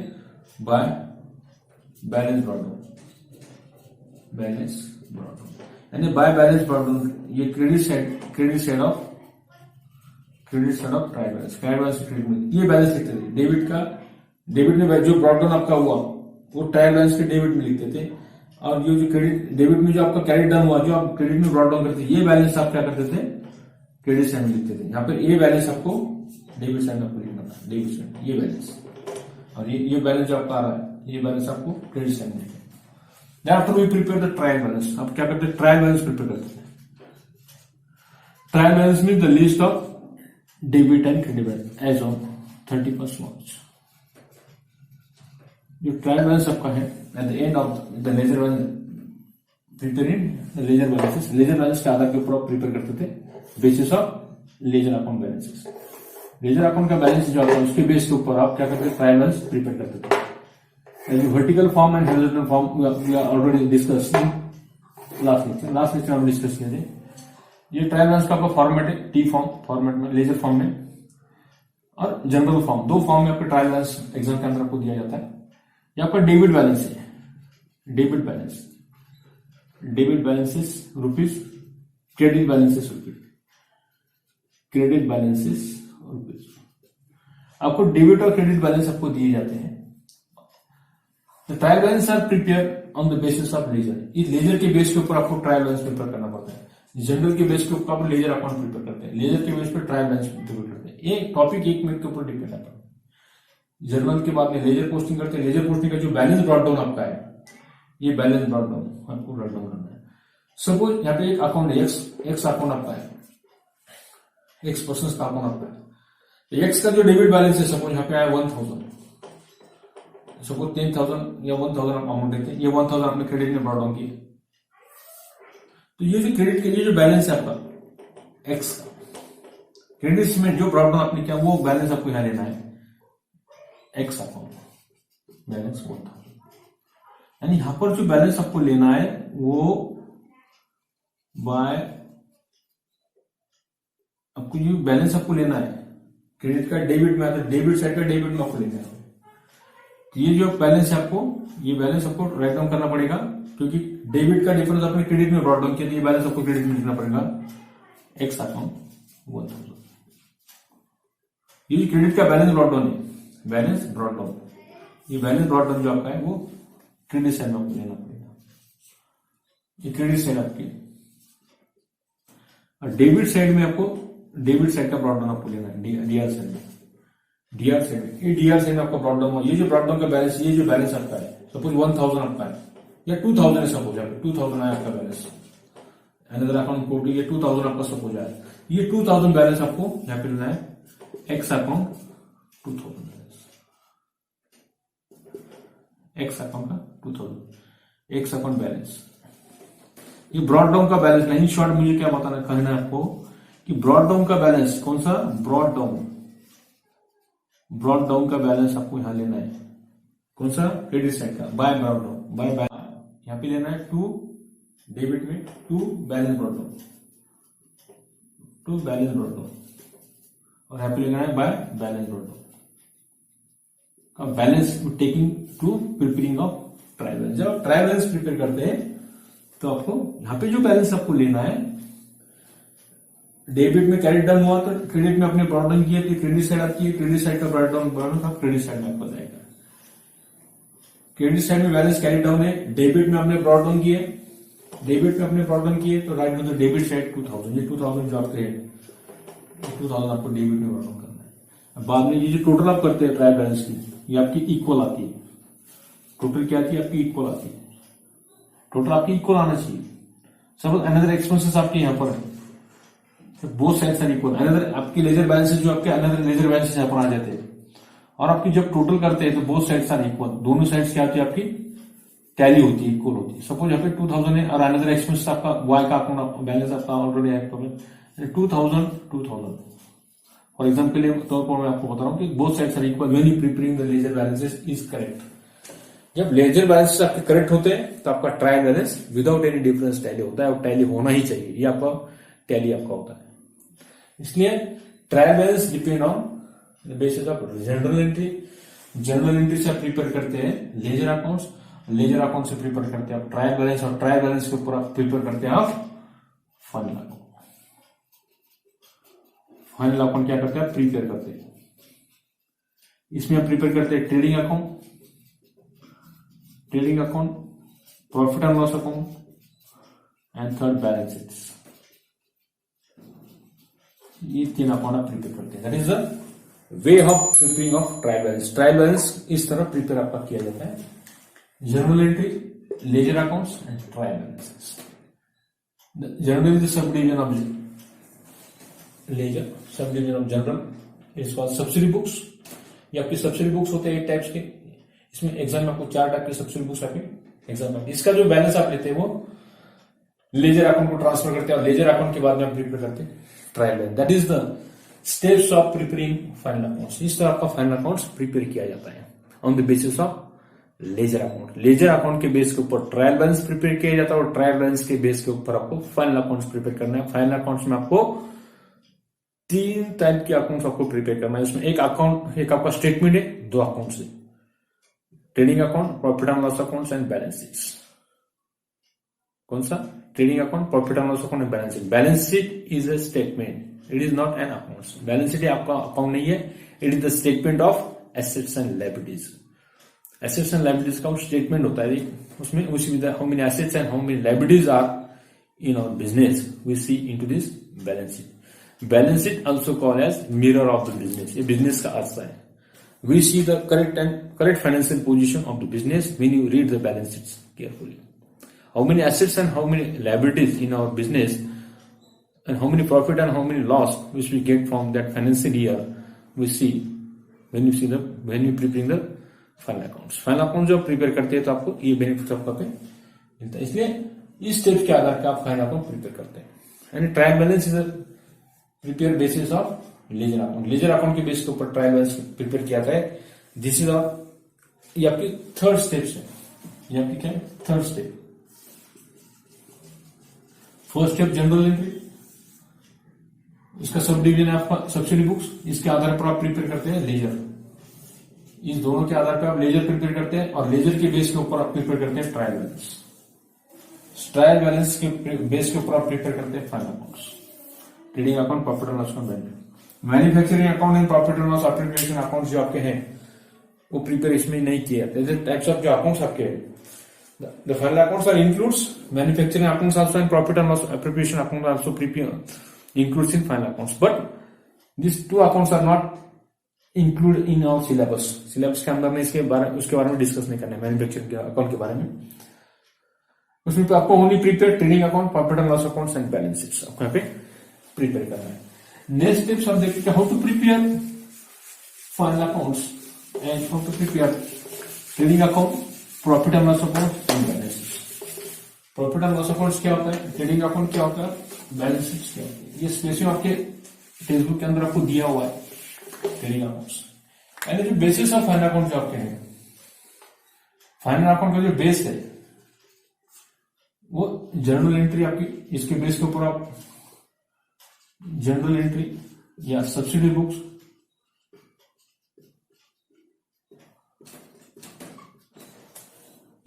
बाय बैलेंस ब्रॉट डाउन, यानी बाय बैलेंस ब्रॉट डाउन, ये credit side of trial balance, trial balance credit में ये बैलेंस लिखते थे, डेबिट में जो ब्रॉट डाउन आपका हुआ वो ट्रायल बैलेंस के डेबिट में लिखते थे, और जो क्रेडिट डेबिट में जो आपका कैरी डाउन हुआ जो आप क्रेडिट में ब्रॉट डाउन करते थे, ये बैलेंस आप क्या करते थे क्रेडिट साइड में लिखते थे। यहाँ पर ये बैलेंस आपको डेबिट साइड में आपको लिखना था, डेबिट साइड ये बैलेंस, और ये बैलेंस जो आपका आ रहा है ये बैलेंस आपको क्रेडिट साइड में लिखना है। After we prepare the trial balance, आप क्या करते हैं ट्रायल बैलेंस प्रिपेयर करते हैं, trial balance mean the list of debit and credit balance as on 31st March. जो ट्रायल बैलेंस आपका है at the end of the ledger balance preparing ledger balances, ledger balance के आधार के ऊपर आप प्रिपेयर करते थे basis of ledger account balances. Ledger account का बैलेंस जो आता है उसके बेस के ऊपर आप क्या करते थे, ट्रायल बैलेंस प्रिपेयर करते थे। Vertical form and horizontal form already discuss last lecture हम डिस्कस किए थे। ये ट्रायल बैलेंस का आपका फॉर्मेट है टी फॉर्मेट में, लेजर फॉर्म में और जनरल फॉर्म, दो फॉर्म में आपका ट्रायल बैलेंस एग्जाम के अंदर आपको दिया जाता है। ये आपका डेबिट बैलेंस है, debit balance, debit balances rupees, credit balances rupees, credit balances rupees. आपको डेबिट और क्रेडिट बैलेंस आपको दिए जाते हैं। The trial balance are prepare on the basis of ledger. इस लेजर के बेस के ऊपर आपको ट्रायल बैलेंस प्रिपेयर करना पड़ता है। जनरल के बेस के ऊपर आप लेजर अकाउंट प्रिपेयर करते हैं, लेजर के बेस पर ट्रायल बैलेंस प्रिपेयर करते हैं। ये टॉपिक 1 मिनट के ऊपर डिपेंड आता है। जनरल के बाद में लेजर पोस्टिंग करते हैं। लेजर पोस्टिंग का जो बैलेंस ब्रॉट डाउन आपका है, ये बैलेंस ब्रॉट डाउन आपको ब्रॉट डाउन करना है। सपोज यहाँ पे एक अकाउंट है, एक्स अकाउंट आपका है, एक्स पर्सन का अकाउंट आपका है। एक्स का जो डेबिट बैलेंस है सपोज यहाँ पे आया 1000, सपोज 10,000 या 1000 आप अमाउंट देते हैं, ये 1000 आपने क्रेडिट में ब्रॉट डाउन किया। तो ये जो क्रेडिट के लिए जो बैलेंस है आपका एक्स का, क्रेडिट में जो ब्रॉट डाउन आपने किया वो बैलेंस आपको यहाँ लेना है, एक्स अकाउंट बैलेंस 1000। यानी यहां पर जो बैलेंस आपको लेना है वो बाय, आपको जो बैलेंस आपको लेना है क्रेडिट का डेबिट में आता है, डेबिट साइड का डेबिट में आपको लेना है। तो ये जो बैलेंस है आपको, ये बैलेंस आपको राइट डाउन करना पड़ेगा, क्योंकि डेबिट का डिफरेंस आपने क्रेडिट में ब्रॉट डाउन किया, तो ये बैलेंस आपको क्रेडिट में लिखना पड़ेगा, एक्स अकाउंट 1000। ये क्रेडिट का बैलेंस ब्रॉट डाउन है, बैलेंस ब्रॉट डाउन, ये बैलेंस ब्रॉट डाउन जो आपका है वो क्रेडिट साइड में आपको लेना पड़ेगा। ये क्रेडिट साइड आपकी, और डेबिट साइड में आपको डेबिट साइड का ब्रॉट डाउन आपको लेना है, डीआर साइड में, डीआर साइड में, ये डीआर साइड में आपका ब्रॉट डाउन हो। ये जो ब्रॉट डाउन का बैलेंस, ये जो बैलेंस आपका है सपोज 1000 आपका है या 2000 है, सपोज आपका 2000 है आपका बैलेंस, अनदर अकाउंट कोड ये 2000 आपका सपोज आया, ये 2000 बैलेंस आपको यहाँ पे लेना है, एक्स अकाउंट 2000 एक्स अकाउंट का 2000 एक्स अकाउंट बैलेंस। ये ब्रॉड डाउन का बैलेंस नहीं, शॉर्ट मुझे क्या बताना कहना है आपको कि ब्रॉड डाउन का बैलेंस कौन सा, ब्रॉड डाउन का बैलेंस आपको यहां लेना है, कौन सा, क्रेडिट साइड का, बाय ब्रॉड डाउन, बाय यहां पे लेना है टू डेबिट में, to balance brought down, to balance brought down, और यहां पे लेना है बाय बैलेंस ब्रॉड डाउन का balance taking to preparing of trial balance. जब ट्रायल बैलेंस प्रिपेयर करते हैं तो आपको यहां पे जो बैलेंस आपको लेना है, डेबिट में कैरी डाउन हुआ तो क्रेडिट में अपने ब्रॉट डाउन किया, तो क्रेडिट साइड आपकी, क्रेडिट साइड का ब्रॉट डाउन था, क्रेडिट साइड में आपको जाएगा। क्रेडिट साइड में बैलेंस कैरी डाउन है, डेबिट में अपने ब्रॉट डाउन किए, डेबिट में अपने ब्रॉट डाउन किए तो राइट में तो डेबिट साइड 2000, ये 2000 जो आपके 2000 आपको डेबिट में ब्रॉट डाउन करना है। बाद में ये जो टोटल आप करते हैं ट्रायल बैलेंस की, ये आपकी इक्वल आती है, टोटल क्या आती है आपकी, इक्वल आती है, टोटल आपकी इक्वल आना चाहिए। सपोज अनदर एक्सपेंसेस आपके यहाँ पर है, both sides are equal, another आपकी लेजर बैलेंसेस जो आपके अनदर लेजर बैलेंसेस यहाँ पर आ जाते हैं, और आपकी जब टोटल करते हैं तो बोथ साइड्स आर इक्वल, दोनों साइड्स क्या होती है आपकी, टैली होती है, इक्वल होती है। सपोज यहाँ पे 2000 है और अनदर एक्सपेंस आपका वाई का अकाउंट बैलेंस आपका ऑलरेडी है 2000 फॉर एग्जाम्पल के तौर पर मैं आपको बता रहा हूँ कि both sides are equal when you preparing the ledger balances is correct. जब लेजर बैलेंसेस आपके करेक्ट होते हैं तो आपका trial balance without any difference tally होता है, और टैली होना ही चाहिए, ये आपका टैली आपका होता है। इसलिए trial balance depend on basis of general entry, general entry से आप प्रिपेयर करते हैं लेजर अकाउंट्स, लेजर अकाउंट से प्रिपेयर करते हैं आप ट्रायल बैलेंस, और ट्रायल बैलेंस के ऊपर आप प्रिपेयर करते हैं आप फाइनल अकाउंट। फाइनल अकाउंट क्या करते हैं, प्रिपेयर करते हैं। इसमें आप प्रिपेयर करते हैं trading account, profit and loss account, and third balance sheets. ये 3 अकाउंट आप प्रिपेयर करते हैं। That is the way of preparing of trial balance. Trial balance इस तरह प्रिपेयर आपका किया जाता है, journal entry, ledger accounts and trial balances. Journal is the sub division of ledger, sub division of journal, इसके बाद सब्सिडी बुक्स। ये आपकी सब्सिडी बुक्स होते हैं 8 टाइप्स के। इसमें एग्जाम में आपको 4 टाइप की सब्सिडी बुक्स आपके एग्जाम में। इसका जो बैलेंस आप लेते हैं वो लेजर अकाउंट को ट्रांसफर करते हैं और लेजर अकाउंट के बाद में आप प्रिपेयर करते हैं trial balance. That is the steps of preparing final accounts. इस तरह आपका फाइनल अकाउंट्स प्रिपेयर किया जाता है on the basis of ledger account. Ledger account के बेस के ऊपर ट्रायल बैलेंस प्रिपेयर किया जाता है और ट्रायल बैलेंस के बेस के ऊपर आपको फाइनल अकाउंट्स प्रिपेयर करना है। फाइनल अकाउंट्स में आपको 3 टाइप के अकाउंट्स आपको प्रिपेयर करना है। इसमें एक अकाउंट, एक आपका स्टेटमेंट है, 2 अकाउंट्स है, trading account, profit and loss accounts and balance sheets. कौन सा? Trading account, profit and loss account and balance sheet. Balance sheet is a statement, it is not an account. Balance sheet आपका account नहीं है, it is the statement of assets and liabilities. Assets and liabilities का statement होता है, उसमें how many assets and how many liabilities are in our business we see into this balance sheet. Balance sheet also called as mirror of the business. ये business का अर्थ है। We see the correct financial position of the business when you read the balance sheets carefully. How many assets and how many liabilities in our business, and how many profit and how many loss which we get from that financial year, we see when you preparing the final accounts. Final accounts जब prepare करते हैं तो आपको ये benefit आपका पे मिलता है। इसलिए इस स्टेप्स के आधार पर आप फाइनल अकाउंट प्रिपेयर करते हैं। यानी trial balance is prepare basis of ledger account. Ledger account के बेस के ऊपर ट्रायल बैलेंस प्रिपेयर किया जाता है। दिस इज ये आपकी थर्ड स्टेप्स है। ये आपकी क्या है? Third step. First step general entry, इसका सब डिवीजन है आपका सब्सिडी बुक्स। इसके आधार पर आप प्रिपेयर करते हैं लेजर। इस दोनों के आधार पर आप लेजर प्रिपेयर करते हैं और लेजर के बेस के ऊपर आप प्रिपेयर करते हैं ट्रायल बैलेंस। ट्रायल बैलेंस के बेस के ऊपर आप प्रिपेयर करते हैं final accounts, trading account, profit and loss account, manufacturing account and profit and loss application accounts जो आपके हैं वो प्रिपेयर इसमें नहीं किए जाते। टाइप्स ऑफ जो अकाउंट्स आपके हैं, the final accounts are includes manufacturing accounts also and profit and loss application account also prepare includes in final accounts, but this 2 accounts are not include in our syllabus. Syllabus के अंदर में उसके बारे में discuss नहीं करना है। Manufacturing account के बारे में उसमें आपको only prepare trading account, profit and loss accounts and balance sheets आपको यहाँ पे प्रिपेयर करना है। नेक्स्ट स्टेप्स हम देखेंगे how to prepare final accounts and how to prepare trading account, profit and loss account and balance sheets. Profit and loss accounts क्या होता है, ट्रेडिंग अकाउंट क्या होता है, बैलेंस शीट्स क्या होती है। ये स्पेशल आपके टेक्स्ट बुक के अंदर आपको दिया हुआ है ट्रेडिंग अकाउंट्स। एंड जो बेसिस ऑफ फाइनल अकाउंट जो आपके हैं, फाइनल अकाउंट का जो बेस है वो जर्नल एंट्री आपकी, इसके बेस के ऊपर आप जनरल एंट्री या सब्सिडी बुक्स,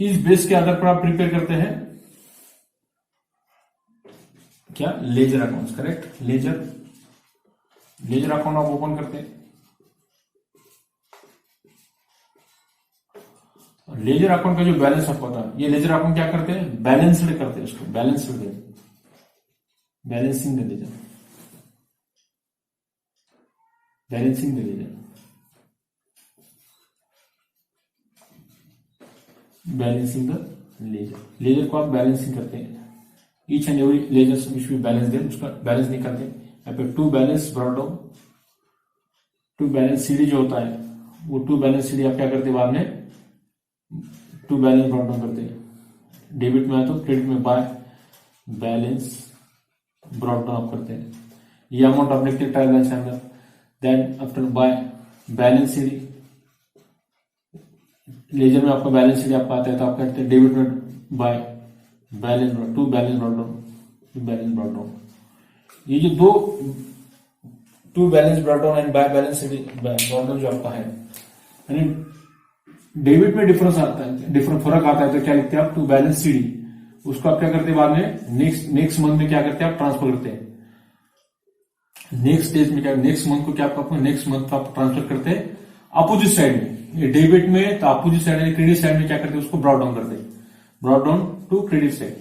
इस बेस के आधार पर आप प्रिपेयर करते हैं क्या, ledger accounts. Correct, ledger account आप ओपन करते हैं। लेजर अकाउंट का जो बैलेंस आपको होता है, ये लेजर अकाउंट क्या करते हैं, बैलेंस्ड करते हैं उसको, balancing the ledger, balancing the ledger, balancing the ledger. Ledger को आप बैलेंसिंग करते हैं। Each and every ledger which we balance them, उसका बैलेंस नहीं करते। यहाँ पे 2 balance brought down, 2 balance CD जो होता है वो 2 बैलेंस सीडी आप क्या करते हैं बाद में, 2 बैलेंस ब्रॉट डाउन करते हैं। डेबिट में आए तो क्रेडिट में बाय बैलेंस ब्रॉट डाउन आप करते हैं। ये अमाउंट आप लिखते हैं ट्रायल बैलेंस के अंदर। Then after by balance CD, ledger में आपका बैलेंस सीडी आपका आता है तो आप कहते हैं डेबिट में by balance, 2 balance brought down. ये जो 2 balance brought down and by balance CD brought down जो आपका है, यानी डेबिट में डिफरेंस आता है, फर्क आता है तो क्या लिखते हैं आप, 2 बैलेंस सीडी। उसको आप क्या करते हैं बाद में नेक्स्ट मंथ में क्या करते हैं आप, ट्रांसफर करते हैं। नेक्स्ट स्टेज में क्या, नेक्स्ट मंथ को क्या आपको, नेक्स्ट मंथ आप ट्रांसफर करते हैं अपोजिट साइड में। ये डेबिट में तो अपोजिट साइड में, क्रेडिट साइड में क्या करते हैं, उसको ब्रॉट डाउन करते हैं, brought down to credit side.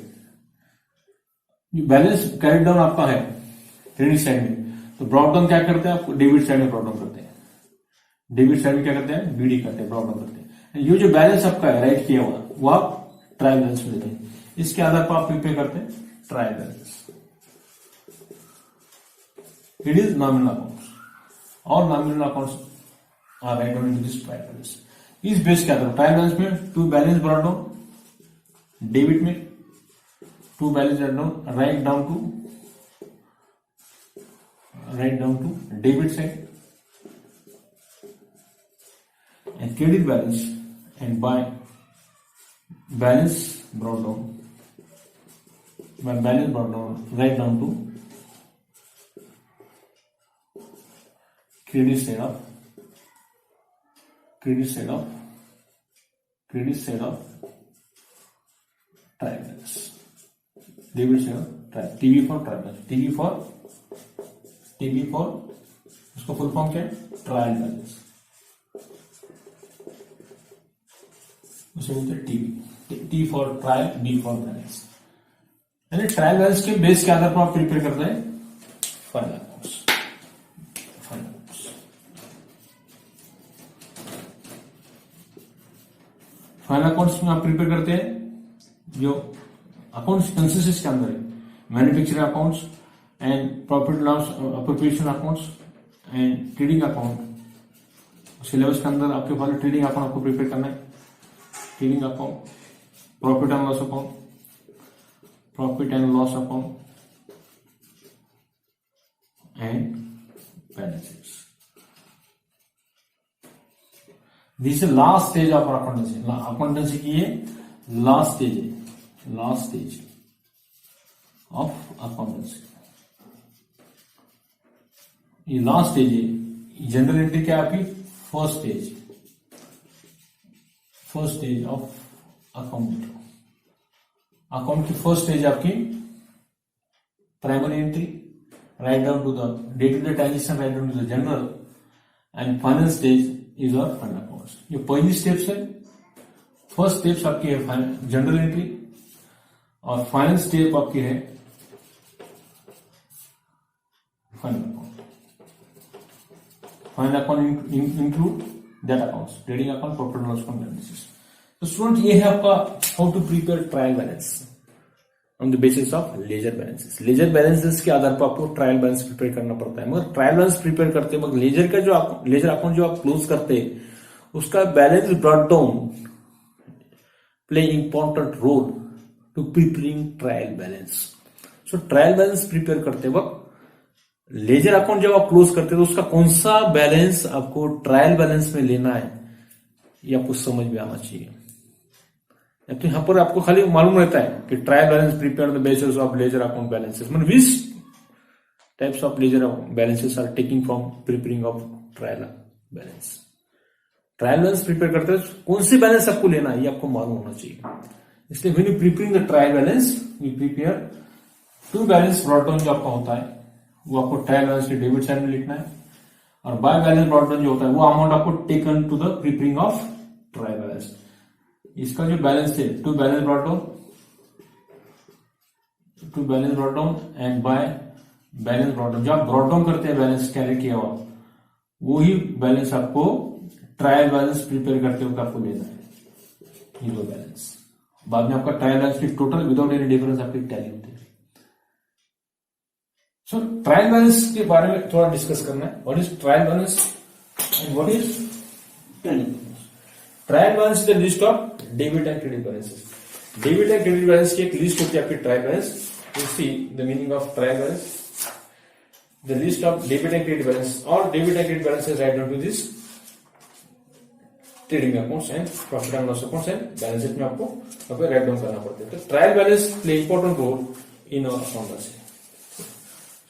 Balance carry down आपका है क्रेडिट साइड में, तो ब्रॉट डाउन क्या करते हैं आपको, डेबिट साइड में ब्रॉट डाउन करते हैं। डेबिट साइड में क्या करते हैं, बीडी करते हैं, ब्रॉट डाउन करते हैं। ये जो बैलेंस आपका है राइट किया हुआ वो आप ट्रायल बैलेंस में देते हैं। इसके आधार पर आप प्रिपेयर करते हैं trial balance. It is nominal accounts. All nominal accounts are write down into this trial balance. इस बेस के आधार ट्रायल बैलेंस में to balance brought down, debit में to balance write down to debit side and credit balance, and by balance brought down right down to credit side of trial balance, debit side of trial, TB for trial balance, TB for उसका full form क्या है, trial balance, उसे बोलते हैं TB, T for trial, B for balance. यानी trial balance के base के आधार पर आप प्रिपेयर करते हैं फाइनल अकाउंट्स। फाइनल अकाउंट्स में आप प्रिपेयर करते हैं जो अकाउंट्स कंसिस्ट के अंदर है, manufacturing accounts and profit loss appropriation accounts and trading account. Syllabus के अंदर आपके पास ट्रेडिंग अकाउंट आपको प्रिपेयर करना है, trading account, profit and loss account and balance sheet. This is last stage of accountancy. Accountancy की ये लास्ट स्टेज है, last stage of accountancy. ये लास्ट स्टेज है। जनरल एंट्री क्या है आपकी, first stage of account. Account की first stage आपकी primary entry, right down to the day to day transaction, write down to the journal, and final stage is और fund accounts. ये पहली steps है। First steps आपकी है journal entry और final step आपकी है fund account. Final account include that accounts, trading account, profit and loss account, balance sheet. तो स्टूडेंट ये है आपका how to prepare trial balance on the basis of ledger balances. Ledger balances के आधार पर आपको ट्रायल बैलेंस प्रिपेयर करना पड़ता है। मगर ट्रायल बैलेंस प्रिपेयर करते वक्त लेजर का जो लेजर अकाउंट जो आप क्लोज करते हैं उसका balance brought down play important role to preparing trial balance. So trial balance prepare करते वक्त लेजर अकाउंट जब आप क्लोज करते हैं तो उसका कौन सा बैलेंस आपको ट्रायल बैलेंस में लेना है ये आपको समझ में आना चाहिए। तो यहां पर आपको खाली मालूम रहता है कि trial balance prepare the basis of ledger account balances, मतलब which types of ledger balances are taking from preparing of trial balance. Trial balance prepare करते हैं कौन सी बैलेंस आपको लेना है ये आपको मालूम होना चाहिए। इसलिए when you preparing the trial balance you prepare to balance brought down जो आपका होता है वो आपको ट्रायल बैलेंस के डेबिट साइड में लिखना है, और बाय बैलेंस ब्रॉट डाउन जो होता है वो अमाउंट आपको taken to the preparing of trial balance. इसका जो बैलेंस है to balance brought down and by balance brought down. जब आप ब्रॉट डाउन करते हैं बैलेंस कैरी किया हुआ वो ही बैलेंस आपको ट्रायल बैलेंस प्रिपेयर करते वक्त आपको लेना है, ये दो बैलेंस। बाद में आपका ट्रायल बैलेंस की टोटल विदाउट एनी डिफरेंस आपकी टैली होती है। सो ट्रायल बैलेंस के बारे में थोड़ा डिस्कस करना है। What is trial balance and what is trading balance. Trial balance is the list of debit and credit balances. Debit and credit balance की एक लिस्ट होती है आपकी trial balance. You see the meaning of trial balance, the list of debit and credit balance और debit and credit balances write down to this trading accounts and profit and loss accounts and balance sheet में आपको right down करना पड़ता है। तो ट्रायल बैलेंस play important role in our accountancy.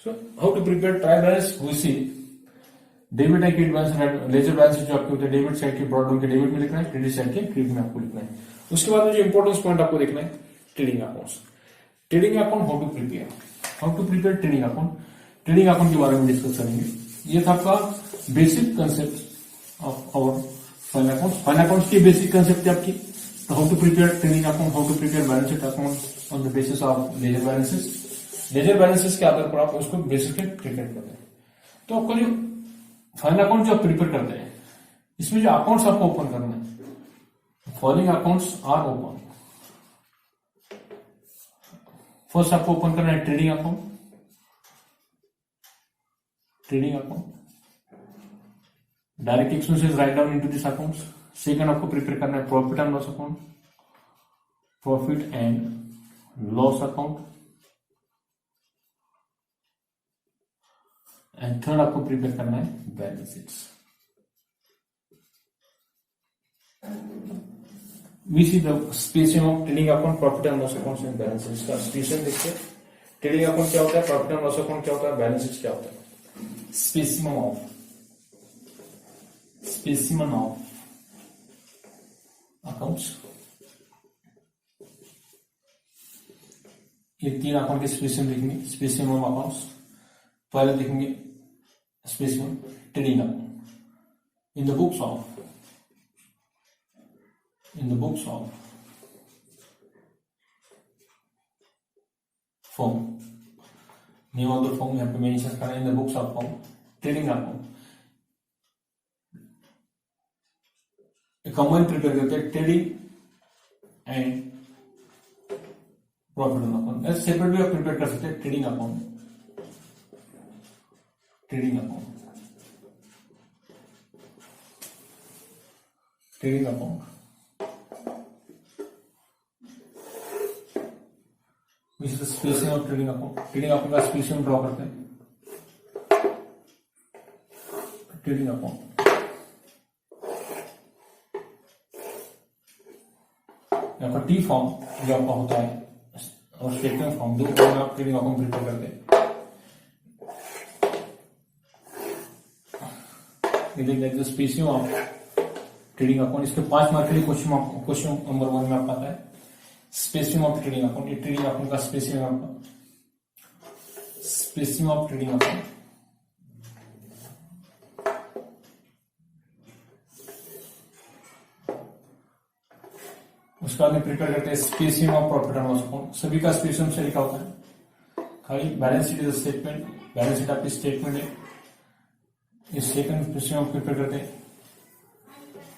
So how to prepare trial balance? We see debit and credit balance, ledger balance जो आपके होते हैं डेबिट साइड के ब्रॉड डाउन के डेबिट में लिखना है, क्रेडिट साइड के क्रेडिट में आपको लिखना है। उसके बाद में जो इंपॉर्टेंस पॉइंट आपको देखना है trading accounts. Trading account how to prepare trading account. Trading account के बारे में डिस्कस करेंगे। ये था आपका basic concept of our final accounts. Final accounts की बेसिक कंसेप्ट है आपकी how to prepare trading account, how to prepare balance sheet account on the basis of ledger balances. Ledger balances के आधार पर आप उसको बेसिकली प्रिपेयर करते हैं। तो आपको जो फाइनल अकाउंट जो आप प्रिपेयर करते हैं इसमें जो अकाउंट्स आपको ओपन करना है, following accounts are open. First आपको ओपन करना है trading account, trading account, direct expenses write down into this accounts. Second आपको प्रिपेयर करना है profit and loss account, profit and loss account, and third आपको प्रिपेयर करना है balance sheets. We see the spacing of trading account, profit and loss accounts and balance sheets का spacing देखते हैं। Trading account क्या होता है, प्रॉफिट एंड लॉस अकाउंट क्या होता है, बैलेंस शीट क्या होता है। स्पेसिमन ऑफ अकाउंट्स, ये तीन अकाउंट के स्पेसिम देखेंगे। स्पेसिम ऑफ अकाउंट्स पहले देखेंगे specimen trading account in the books of form, name of the form यहाँ पे मेंशन करना है। In the books of form trading account combine prepare करते हैं trading and profit and account. Separate भी आप प्रिपेयर कर सकते हैं trading account which is the spacing of trading account. Trading account का स्पेसिंग ड्रॉ करते हैं। ट्रेडिंग अकाउंट यहाँ पर टी फॉर्म जो आपका होता है और स्टेटमेंट फॉर्म, दो फॉर्म में आप ट्रेडिंग अकाउंट प्रिपेयर करते हैं। ये स्पेसिंग ऑफ ट्रेडिंग अकाउंट, इसके 5 मार्क के लिए क्वेश्चन नंबर 1 में आपका आता है स्पेसिंग ऑफ ट्रेडिंग अकाउंट। ये ट्रेडिंग अकाउंट का स्पेसिंग आपका स्पेसिंग ऑफ ट्रेडिंग अकाउंट। उसके बाद में प्रिपेयर करते हैं spacing of profit and loss account. सभी का स्पेसिंग से लिखा होता है, खाली balance sheet is statement, balance sheet आपकी स्टेटमेंट है। इस सेकंड स्पेसिंग आप प्रिपेयर करते हैं,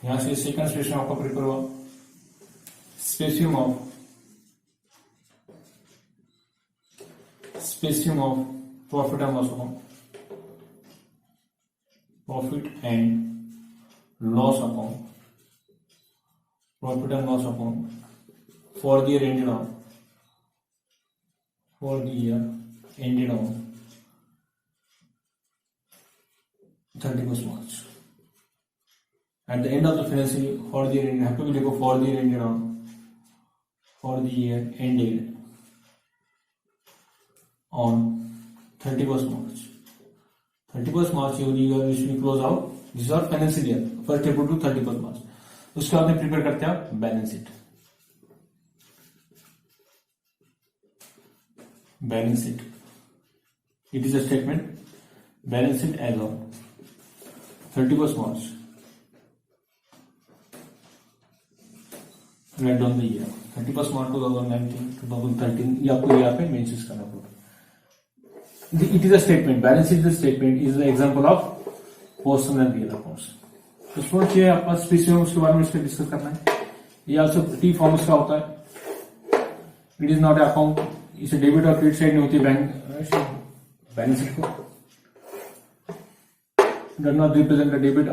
यहां से सेकंड स्पेसिंग आपका प्रिपेयर हुआ spacing of profit and loss account, profit and loss account, profit and loss account for the year ended on 31st March. At the end of the financial year, for the year ended, have to be देखो for the year ended on, for the year ended on 31st March. 31st March your year which will close out. This is our financial year, 1st April to 31st March. उसके बाद में prepare करते हैं आप balance sheet. Balance sheet it is a statement, balance sheet as on 31st March. Write down the year 31st March 2019, 2013, ये आपको यहाँ पे मेंशन करना पड़ेगा। It is a statement, balance sheet is a statement, is the example of personal and real accounts. तो student ये आपका spacing उसके बारे में इसमें डिस्कस करना है। ये आल्सो टी फॉर्म उसका होता है। इट इज नॉट अकाउंट, इसे डेबिट और क्रेडिट साइड नहीं होती बैंक बैलेंस शीट को does not represent the debit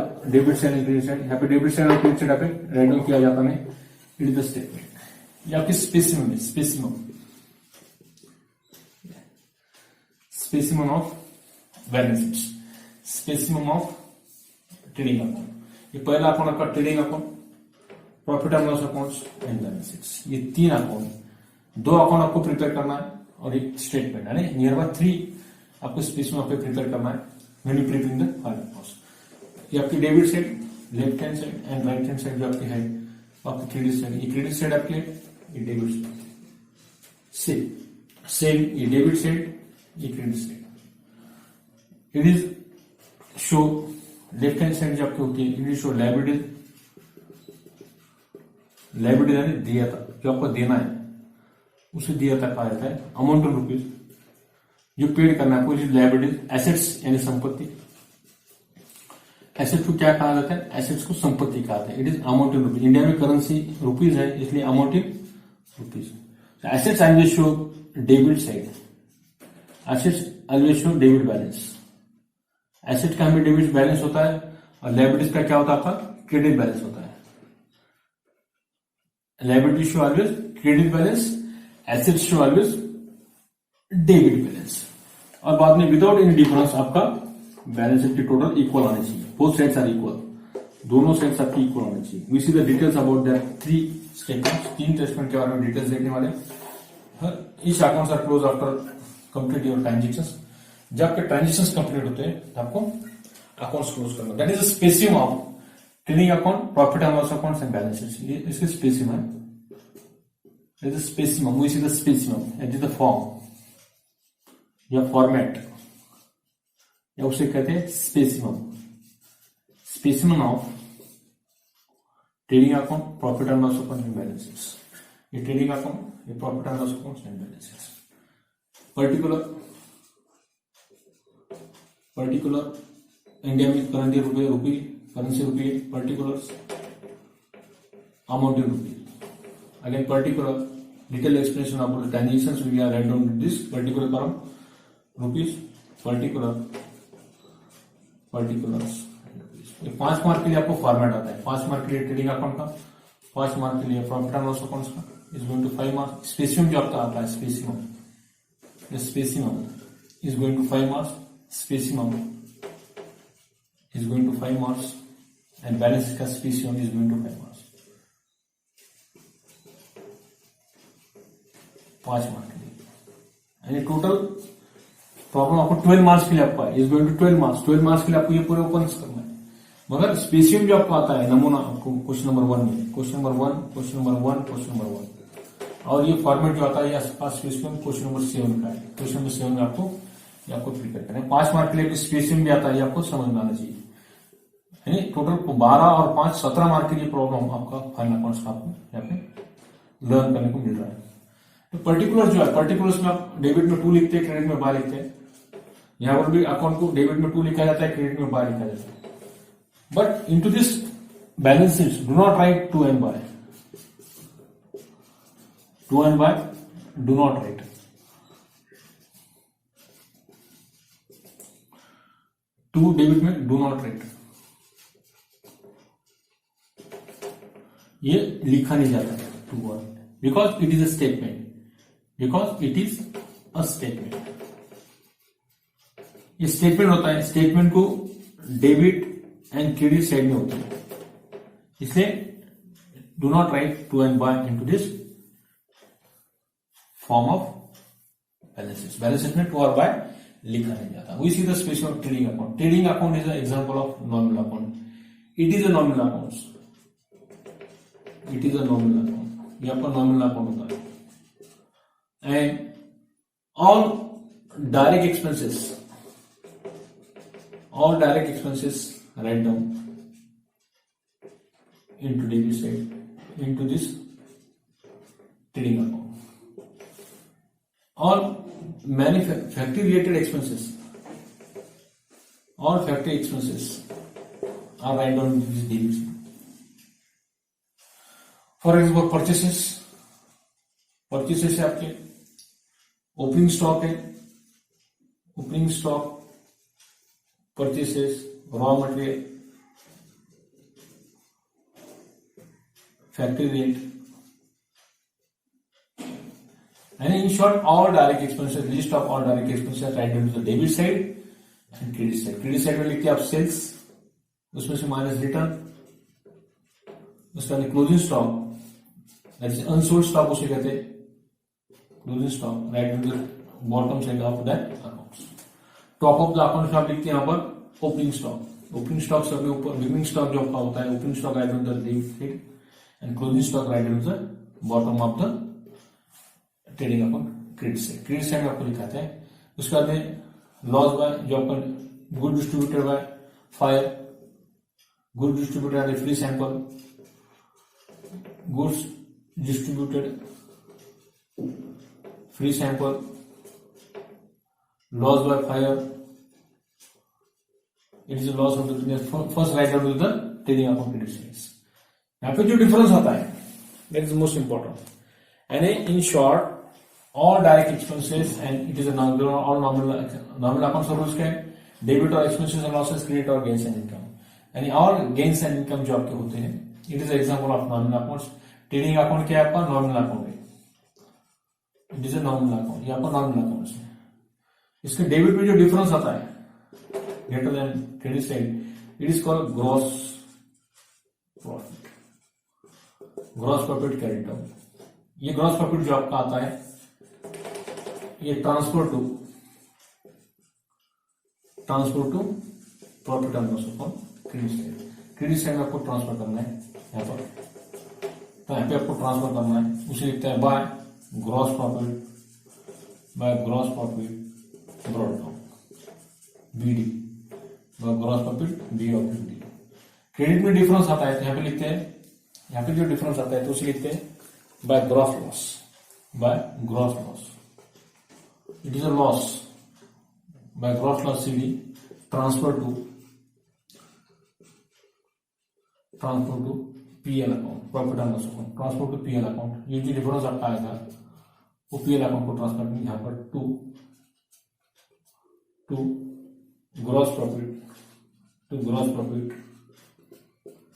side and credit side। यहाँ पे डेबिट साइड और क्रेडिट साइड यहाँ पे राइट डाउन किया जाता नहीं। It is the statement. ये आपकी specimen of balance sheets, specimen of trading account. ये पहला अकाउंट आपका trading account, profit and loss accounts and balance sheets. ये 3 अकाउंट, 2 अकाउंट आपको प्रिपेयर करना है और एक स्टेटमेंट, यानी नियर अबाउट 3 आपको स्पेसिमन आपको प्रिपेयर करना है। When you prepare the final cost, ये आपकी debit side, left hand side and right hand side जो आपकी है आपकी क्रेडिट साइड। ये क्रेडिट साइड आपकी है, ये डेबिट साइड, सेम ये डेबिट साइड, ये credit side. It is show left hand side जो आपकी होती है, इट इज शो लायबिलिटीज यानी देयता, जो आपको देना है उसे देयता कहा जाता है। अमाउंट ऑफ रुपीज जो पेड करना है आपको, लायबिलिटीज। एसेट्स यानी संपत्ति, एसेट्स को क्या कहा जाता है, एसेट्स को संपत्ति कहा जाता है। It is amount in rupees, India में करेंसी रुपीज है इसलिए amount in rupees. Assets always show debit side, assets always show debit balance, asset का हमें डेबिट बैलेंस होता है और लायबिलिटीज का क्या होता है आपका क्रेडिट बैलेंस होता है। Liability show always credit balance, assets show always debit balance. और बाद में विदाउट एनी डिफरेंस आपका बैलेंस शीट की टोटल इक्वल आनी चाहिए, बोथ साइड्स आर इक्वल, दोनों साइड्स आपकी इक्वल होनी चाहिए। We see the details about that three statements, तीन स्टेटमेंट के बारे में डिटेल्स देखने वाले। Each accounts are close after complete your transactions. जब आपके ट्रांजेक्शंस कंप्लीट होते हैं तो आपको अकाउंट्स क्लोज करना, that is the specimen of trading account, profit and loss accounts and balance sheets. ये इसके स्पेसिम है, it is specimen, we see the specimen, it is the form या फॉर्मेट, या उसे कहते हैं specimen, specimen of trading account, profit and loss account and balance sheets. ये trading account, ये profit and loss account and balance sheets. Particular India में currency रुपये, currency रुपये, पर्टिकुलर्स अमाउंट इन रुपये। Again particular detail explanation about the transactions we are write down this particular column rupees, particulars। ये 5 mark के लिए आपको format आता है, 5 मार्क के लिए ट्रेडिंग अकाउंट का, 5 मार्क के लिए प्रॉफिट एंड लॉस अकाउंट का, is going to 5 marks. Specimen जो आपका आता है, specimen is going to 5 marks, specimen is going to 5 marks and balance का specimen is going to 5 marks. 5 mark के लिए यानी टोटल प्रॉब्लम आपको 12 मार्क्स के लिए आपका is going to 12 marks. 12 marks के लिए आपको ये पूरे ओपन करना है, मगर स्पेसियम जो आपको आता है नमूना आपको क्वेश्चन नंबर 1 में, क्वेश्चन नंबर 1, और ये फॉर्मेट जो आता है ये स्पेसियम क्वेश्चन नंबर 7 का है। क्वेश्चन नंबर 7 में आपको प्रिपेयर करना है। 5 मार्क के लिए स्पेसियम भी आता है, ये आपको समझ में आना चाहिए। यानी टोटल 12 और 5 17 मार्क के लिए प्रॉब्लम आपका फाइनल अकाउंट्स का आपको यहाँ पे लर्न करने को मिल रहा है। तो पर्टिकुलर जो है, पर्टिकुलर्स में आप डेबिट में 2 लिखते हैं, क्रेडिट में बाय लिखते हैं। यहां पर भी अकाउंट को डेबिट में 2 लिखा जाता है, क्रेडिट में बाय लिखा जाता है। But into this balance sheets do not write to and by, to and by do not write. To debit में डू नॉट राइट, ये लिखा नहीं जाता है to one, because it is a statement, because it is a statement. ये statement होता है, statement को डेबिट एंड क्रेडिट साइड में होती है, इसलिए do not write to and by into this form of balance sheet. Balance sheet में to और बाय लिखा नहीं जाता। We see the species of trading account. Trading account is an example of nominal account. It is a nominal account, it is a nominal account, ये आपका nominal account होता है। And all direct expenses write down into debit side, into this trading account. All factory related expenses, all factory expenses are write down into this debit side. For example, purchases है आपके, opening stock है, opening stock, purchases, raw material, factory rate, and in short all direct expenses, list of all direct expenses write down to the debit side and credit side. Credit side में लिखते हैं आप sales, उसमें से minus return, उसके बाद closing stock, unsold stock उसे कहते हैं closing stock, write to the bottom side of that accounts. Top of the account में आप लिखते हैं यहाँ पर ओपनिंग स्टॉक। ओपनिंग स्टॉक से ऊपर बिगिनिंग स्टॉक जो आपका होता है, opening stock right on the debit side and closing stock right on the bottom of the trading account credit side. Credit side में आपको लिखाते हैं। उसके बाद में लॉस बाय जो आपका good distributed by fire, good distributed and free sample, goods distributed, free sample, loss by fire, it is a loss of the business. First write down to the trading account credit sides. यहाँ पे जो difference होता है that is most important. And in short all direct expenses and it is a all nominal accounts are उसके debit और expenses and losses, credit और gains and income, यानी और गेन्स एंड इनकम जो आपके होते हैं, it is example of nominal accounts. Trading account क्या है आपका? नॉमिनल अकाउंट है, it is a nominal account, ये आपका नॉमिनल अकाउंट है। इसके डेबिट में जो डिफरेंस आता है greater than credit side, it is called gross profit, gross profit carried down. ये ग्रॉस प्रॉफिट जो आपका आता है, ये transfer to profit and loss account credit side. Credit side में आपको ट्रांसफर करना है यहाँ पर, तो यहाँ पे आपको ट्रांसफर करना है, उसे लिखते हैं by gross profit brought down, BD, gross profit B of D. Credit में डिफरेंस आता है तो यहाँ पे लिखते हैं, यहाँ पे जो डिफरेंस आता है तो उसे लिखते हैं by gross loss, it is a loss by gross loss CD transfer to PL account, profit and loss account, transfer to PL account. ये जो डिफरेंस आपका आएगा वो पीएल अकाउंट को ट्रांसफर करेंगे यहाँ पर टू ग्रॉस प्रॉफिट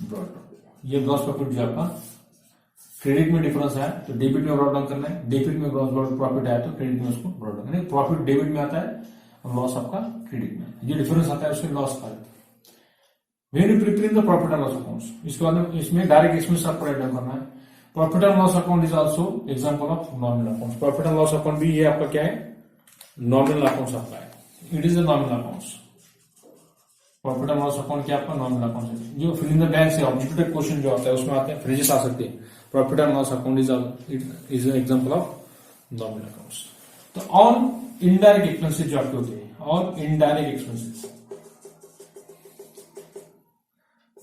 ब्रॉट। ये ग्रॉस प्रॉफिट जो आपका क्रेडिट में डिफरेंस है तो डेबिट में ब्रॉट डाउन करना है, डेबिट में ग्रॉस प्रॉफिट आया तो क्रेडिट में उसको ब्रॉट डाउन करना है। प्रॉफिट डेबिट में आता है और लॉस आपका क्रेडिट में, ये डिफरेंस आता है उसके लॉस का। When you preparing the profit and loss accounts, इसके बाद इसमें डायरेक्ट एक्सपेंस आपको राइट डाउन करना है। Profit and loss account is also example of nominal accounts. Profit and loss account भी ये आपका क्या है? नॉमिनल अकाउंट्स आपका है, it is a nominal accounts. Profit and loss account क्या आपका? नॉमिनल अकाउंट है। जो फिल इन द ब्लैंक्स है ऑब्जेक्टिव क्वेश्चन जो आता है उसमें आते हैं फ्रेजेस आ सकते हैं। Profit and loss account is an example of nominal accounts. तो ऑल इनडायरेक्ट एक्सपेंसेस जो आपके होते हैं, all indirect expenses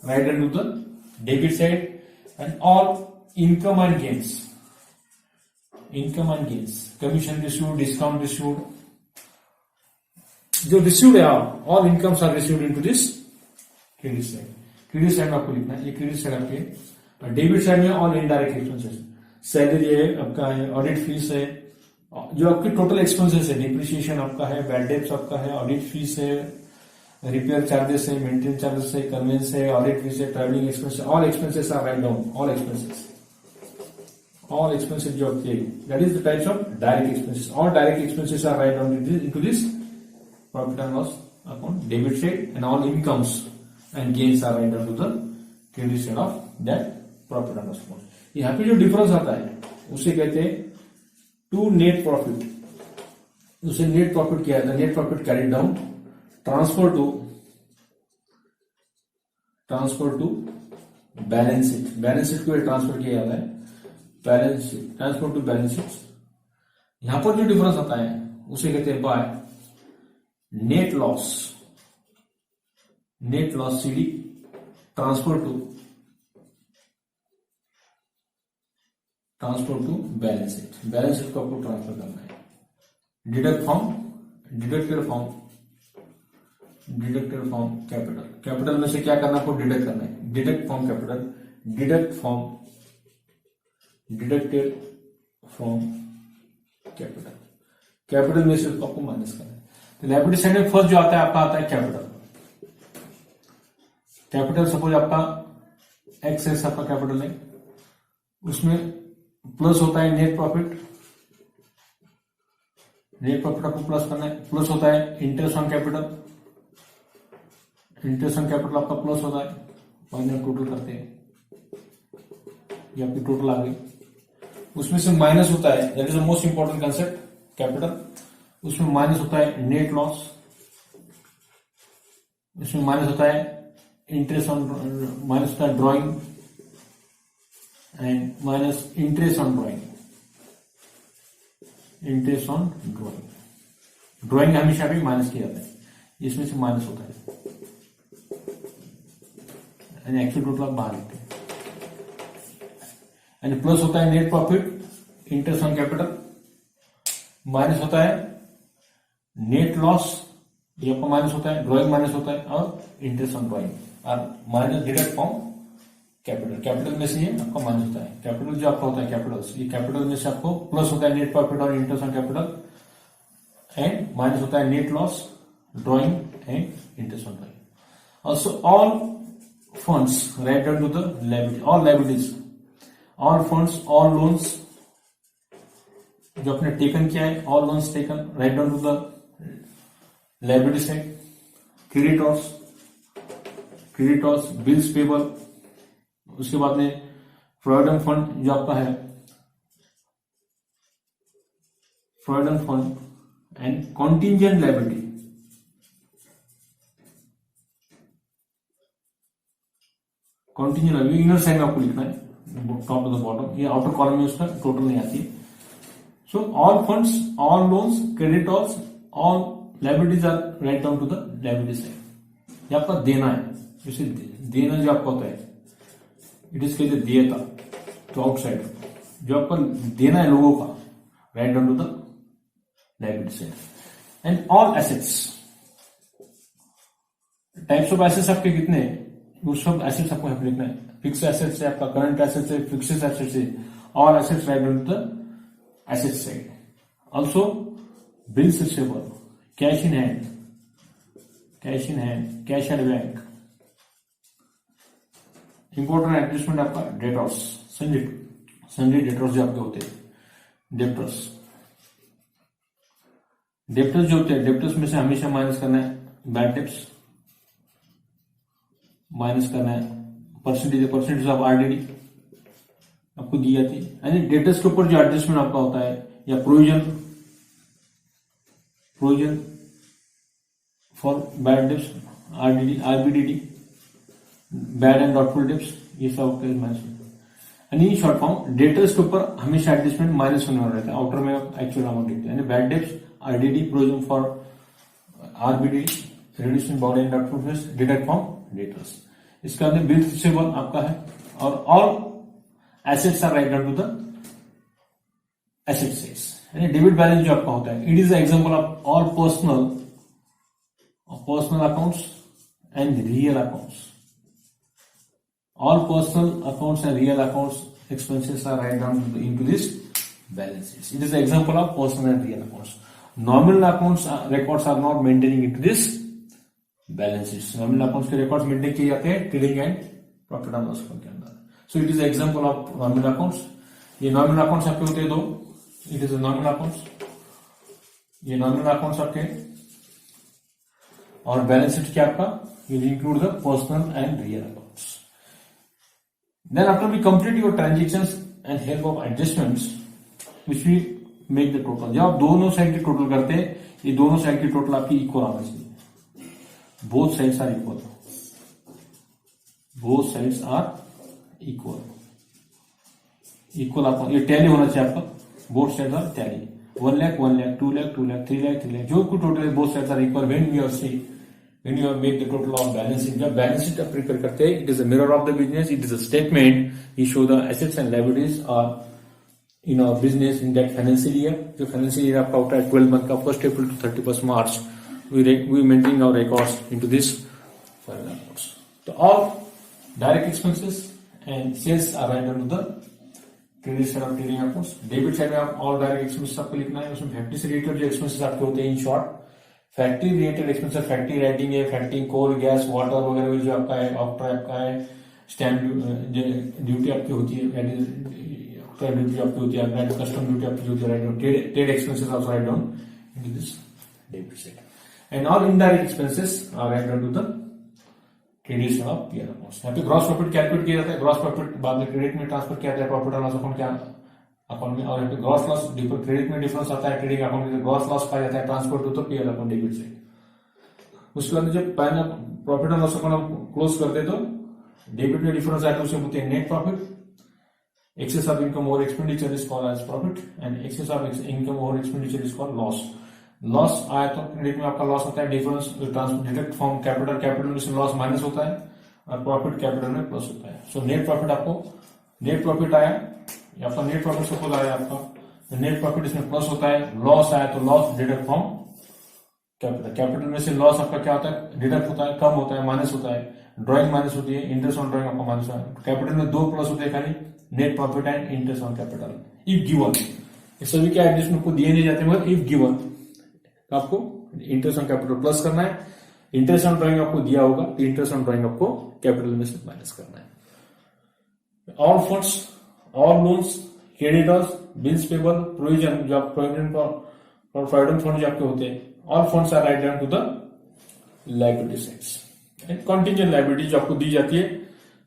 right into the debit side, and all income and gains, commission received, discount received, जो received है all incomes are received into this credit side। Credit side में आपको लिखना है, ये क्रेडिट साइड आपके। डेबिट साइड में all indirect expenses, salary है आपका, है ऑडिट फीस है, जो आपके टोटल एक्सपेंसेस है, डिप्रिसिएशन आपका है, बैड डेब्स आपका है, ऑडिट फीस है, रिपेयर चार्जेस है, मेंटेनेंस चार्जेस है, कन्वेंस है, ऑडिट फीस है, travelling expenses, all expenses are write down, all expenses जो आपके, that is the types of direct expenses. All direct expenses are write down into this profit and loss account debit side, and all incomes and gains are write down to the credit side of that profit and loss account. यहाँ पे जो difference आता है उसे कहते हैं to net profit. उसे net profit क्या है? Net profit carried down transfer to balance sheet. Balance sheet को ट्रांसफर किया जाता है, balance sheet transfer to balance sheet. यहां पर जो डिफरेंस आता है उसे कहते हैं by net loss CD transfer to balance sheet. Balance sheet को आपको ट्रांसफर करना है। Deducted from capital. कैपिटल में से क्या करना है आपको? डिडक्ट करना है। Deducted from capital. कैपिटल में से आपको माइनस करना है। तो लायबिलिटी साइड में फर्स्ट जो आता है आपका आता है कैपिटल। सपोज आपका एक्स है, आपका कैपिटल है, उसमें प्लस होता है नेट प्रॉफिट आपको प्लस करना है। प्लस होता है इंटरेस्ट ऑन कैपिटल आपका प्लस होता है। फाइनल टोटल करते हैं, ये आपकी टोटल आ गई। उसमें से माइनस होता है, that is the most important concept, capital. उसमें माइनस होता है नेट लॉस, उसमें माइनस होता है इंटरेस्ट ऑन, माइनस होता है drawing, and minus interest on drawing. Drawing हमेशा भी माइनस किया जाता है, इसमें से माइनस होता है, एक्चुअल टोटल आप बाहर लिखते हैं। एंड प्लस होता है net profit, interest on capital, minus होता है नेट लॉस, ये आपका माइनस होता है, ड्रॉइंग माइनस होता है, और इंटरेस्ट ऑन ड्रॉइंग और माइनस डिडक्ट फ्रॉम कैपिटल में से ये आपका माइनस होता है। कैपिटल जो आपका होता है ये कैपिटल में से आपको प्लस होता है नेट प्रॉफिट और interest on capital, and minus होता है net loss drawing and interest on drawing. Also all funds write down to the liability, all liabilities, all funds, all loans जो आपने टेकन किया है, all loans taken write down to the liability side. creditors, bills payable, उसके बाद में provident fund जो आपका है, provident fund and contingent liability. Contingent liability inner side में आपको लिखना है, टॉप टू द बॉटम. ये आउटर कॉलम में उसका टोटल नहीं आती है. So all funds, all loans, creditors, all liabilities are write down to the liability side. ये आपका देना है. जैसे देना जो आपका होता है, इट इज कहते देयता. तो आउटसाइड जो आपका देना है लोगों का, write down to the liability side. And all assets, types of assets आपके कितने, वो सब एसेट्स आपको यहाँ पे लिखना है. फिक्स एसेट्स है आपका, करंट एसेट्स है, फिक्स्ड एसेट्स है, all assets write down to the asset side. Also bills receivable, cash in hand, cash at bank. Important adjustment आपका डेटर्स, सन्ड्री डेटर्स जो आपके होते हैं. डेप्टर्स जो होते हैं, डेप्टर्स में से हमेशा माइनस करना है बैड डेप्स, माइनस करना है परसेंटेज ऑफ आरडीडी आपको दी जाती है. यानी डेटर्स के ऊपर जो एडजस्टमेंट आपका होता है, या provision for bad debts, RBDD, bad and doubtful debts, ये सब आपके माइनस. यानी शॉर्ट फॉर्म डेटर्स के ऊपर हमेशा एडजस्टमेंट माइनस होने वाला रहता है. आउटर में आप एक्चुअल अमाउंट देखते हैं. यानी bad debts, RDD, provision for RBD, reducing bad and doubtful debts, deduct from debtors. इसके बाद बिल रिसीवेबल आपका है. और all assets are write down to the asset side. यानी डेबिट बैलेंस जो आपका होता है, it is example of all personal accounts and real accounts. All personal accounts and real accounts expenses are written down into this balance sheet. It is an example of personal and real accounts. Nominal accounts records are not maintaining into this balance sheet. Nominal accounts के records maintain किए जाते हैं trading and profit and loss account के अंदर. So it is an example of nominal accounts. ये nominal accounts आपके होते हैं दो. It is a nominal accounts. ये nominal accounts आपके, और balance sheet क्या आपका, will include the personal and real accounts. Then after we complete your transactions and help of adjustments, which we make the total. जब आप दोनों side की total करते हैं, ये दोनों साइड की टोटल आपकी इक्वल आना चाहिए. Both sides are equal. Both sides are equal. आपका ये टैली होना चाहिए आपका. Both sides are tally. 1 lakh, 2 lakh, 3 lakh, जो कुछ टोटल है, both sides are equal. When you make the total of balance sheet, जब balance sheet आप प्रिपेयर करते हैं, it is a mirror of the business, it is a statement. We show the assets and liabilities are in our business in that financial year. जो financial year आपका होता है 12 month का, 1st April to 31st March. We maintain our records into this final records. So all direct expenses and sales are written to the credit side of trading accounts. Debit side में आप all direct expenses आपको लिखना है. उसमें factory से related जो expenses आपके होते हैं, in short factory related expenses, factory writing है, फैक्ट्री कोल, गैस, वाटर वगैरह जो आपका है, ऑक्ट्रा आपका है, स्टैंप ड्यूटी आपकी होती है, ऑक्ट्रा ड्यूटी आपकी होती है, कस्टम ड्यूटी आपकी होती है, write down. Trade expenses also write down into this debit side. And all indirect expenses are write down to the credit side of PL accounts. यहाँ पे ग्रॉस प्रॉफिट कैलकुलेट किया जाता है. ग्रॉस प्रॉफिट बाद में क्रेडिट में transfer किया जाता है, प्रॉफिट एंड लॉस अकाउंट क्या अकाउंट में. और यहाँ पे ग्रॉस लॉस क्रेडिट में डिफरेंस आता है, ट्रेडिंग अकाउंट में ग्रॉस लॉस पाया जाता है, transfer to the PL account debit side. उसके बाद जब पहले profit and loss account close करते तो डेबिट में डिफरेंस आया तो उसे बोलते हैं net profit. Excess of income और expenditure is called as profit and excess of income और expenditure is called loss. Loss आया तो क्रेडिट में आपका लॉस होता है, डिफरेंस डिडक्ट फ्रॉम कैपिटल में से लॉस माइनस होता है, और प्रॉफिट कैपिटल में प्लस होता है. सो नेट प्रॉफिट आपको, नेट प्रॉफिट आया, आपका नेट प्रॉफिट सपोज आया आपका, नेट प्रॉफिट इसमें प्लस होता है. लॉस आया तो लॉस डिडक्ट फ्रॉम कैपिटल में से लॉस आपका क्या होता है, डिडक्ट होता है, कम होता है, माइनस होता है. ड्रॉइंग माइनस होती है, इंटरेस्ट ऑन ड्रॉइंग आपका माइनस होता है. कैपिटल में 2 प्लस होते हैं खाली, net profit and interest on capital if given. सभी के एडजस्टमेंट को दिए नहीं जाते, मगर इफ गिवन आपको इंटरेस्ट ऑन कैपिटल प्लस करना है, इंटरेस्ट ऑन ड्राइंग आपको दिया होगा तो इंटरेस्ट ऑन ड्राइंग आपको कैपिटल में से माइनस करना है। All funds, all loans, creditors, bills payable, provision जो आप प्रोविडेंट फंड जो आपके होते हैं, all funds are write down to the liability sides. Contingent liability जो आपको दी जाती है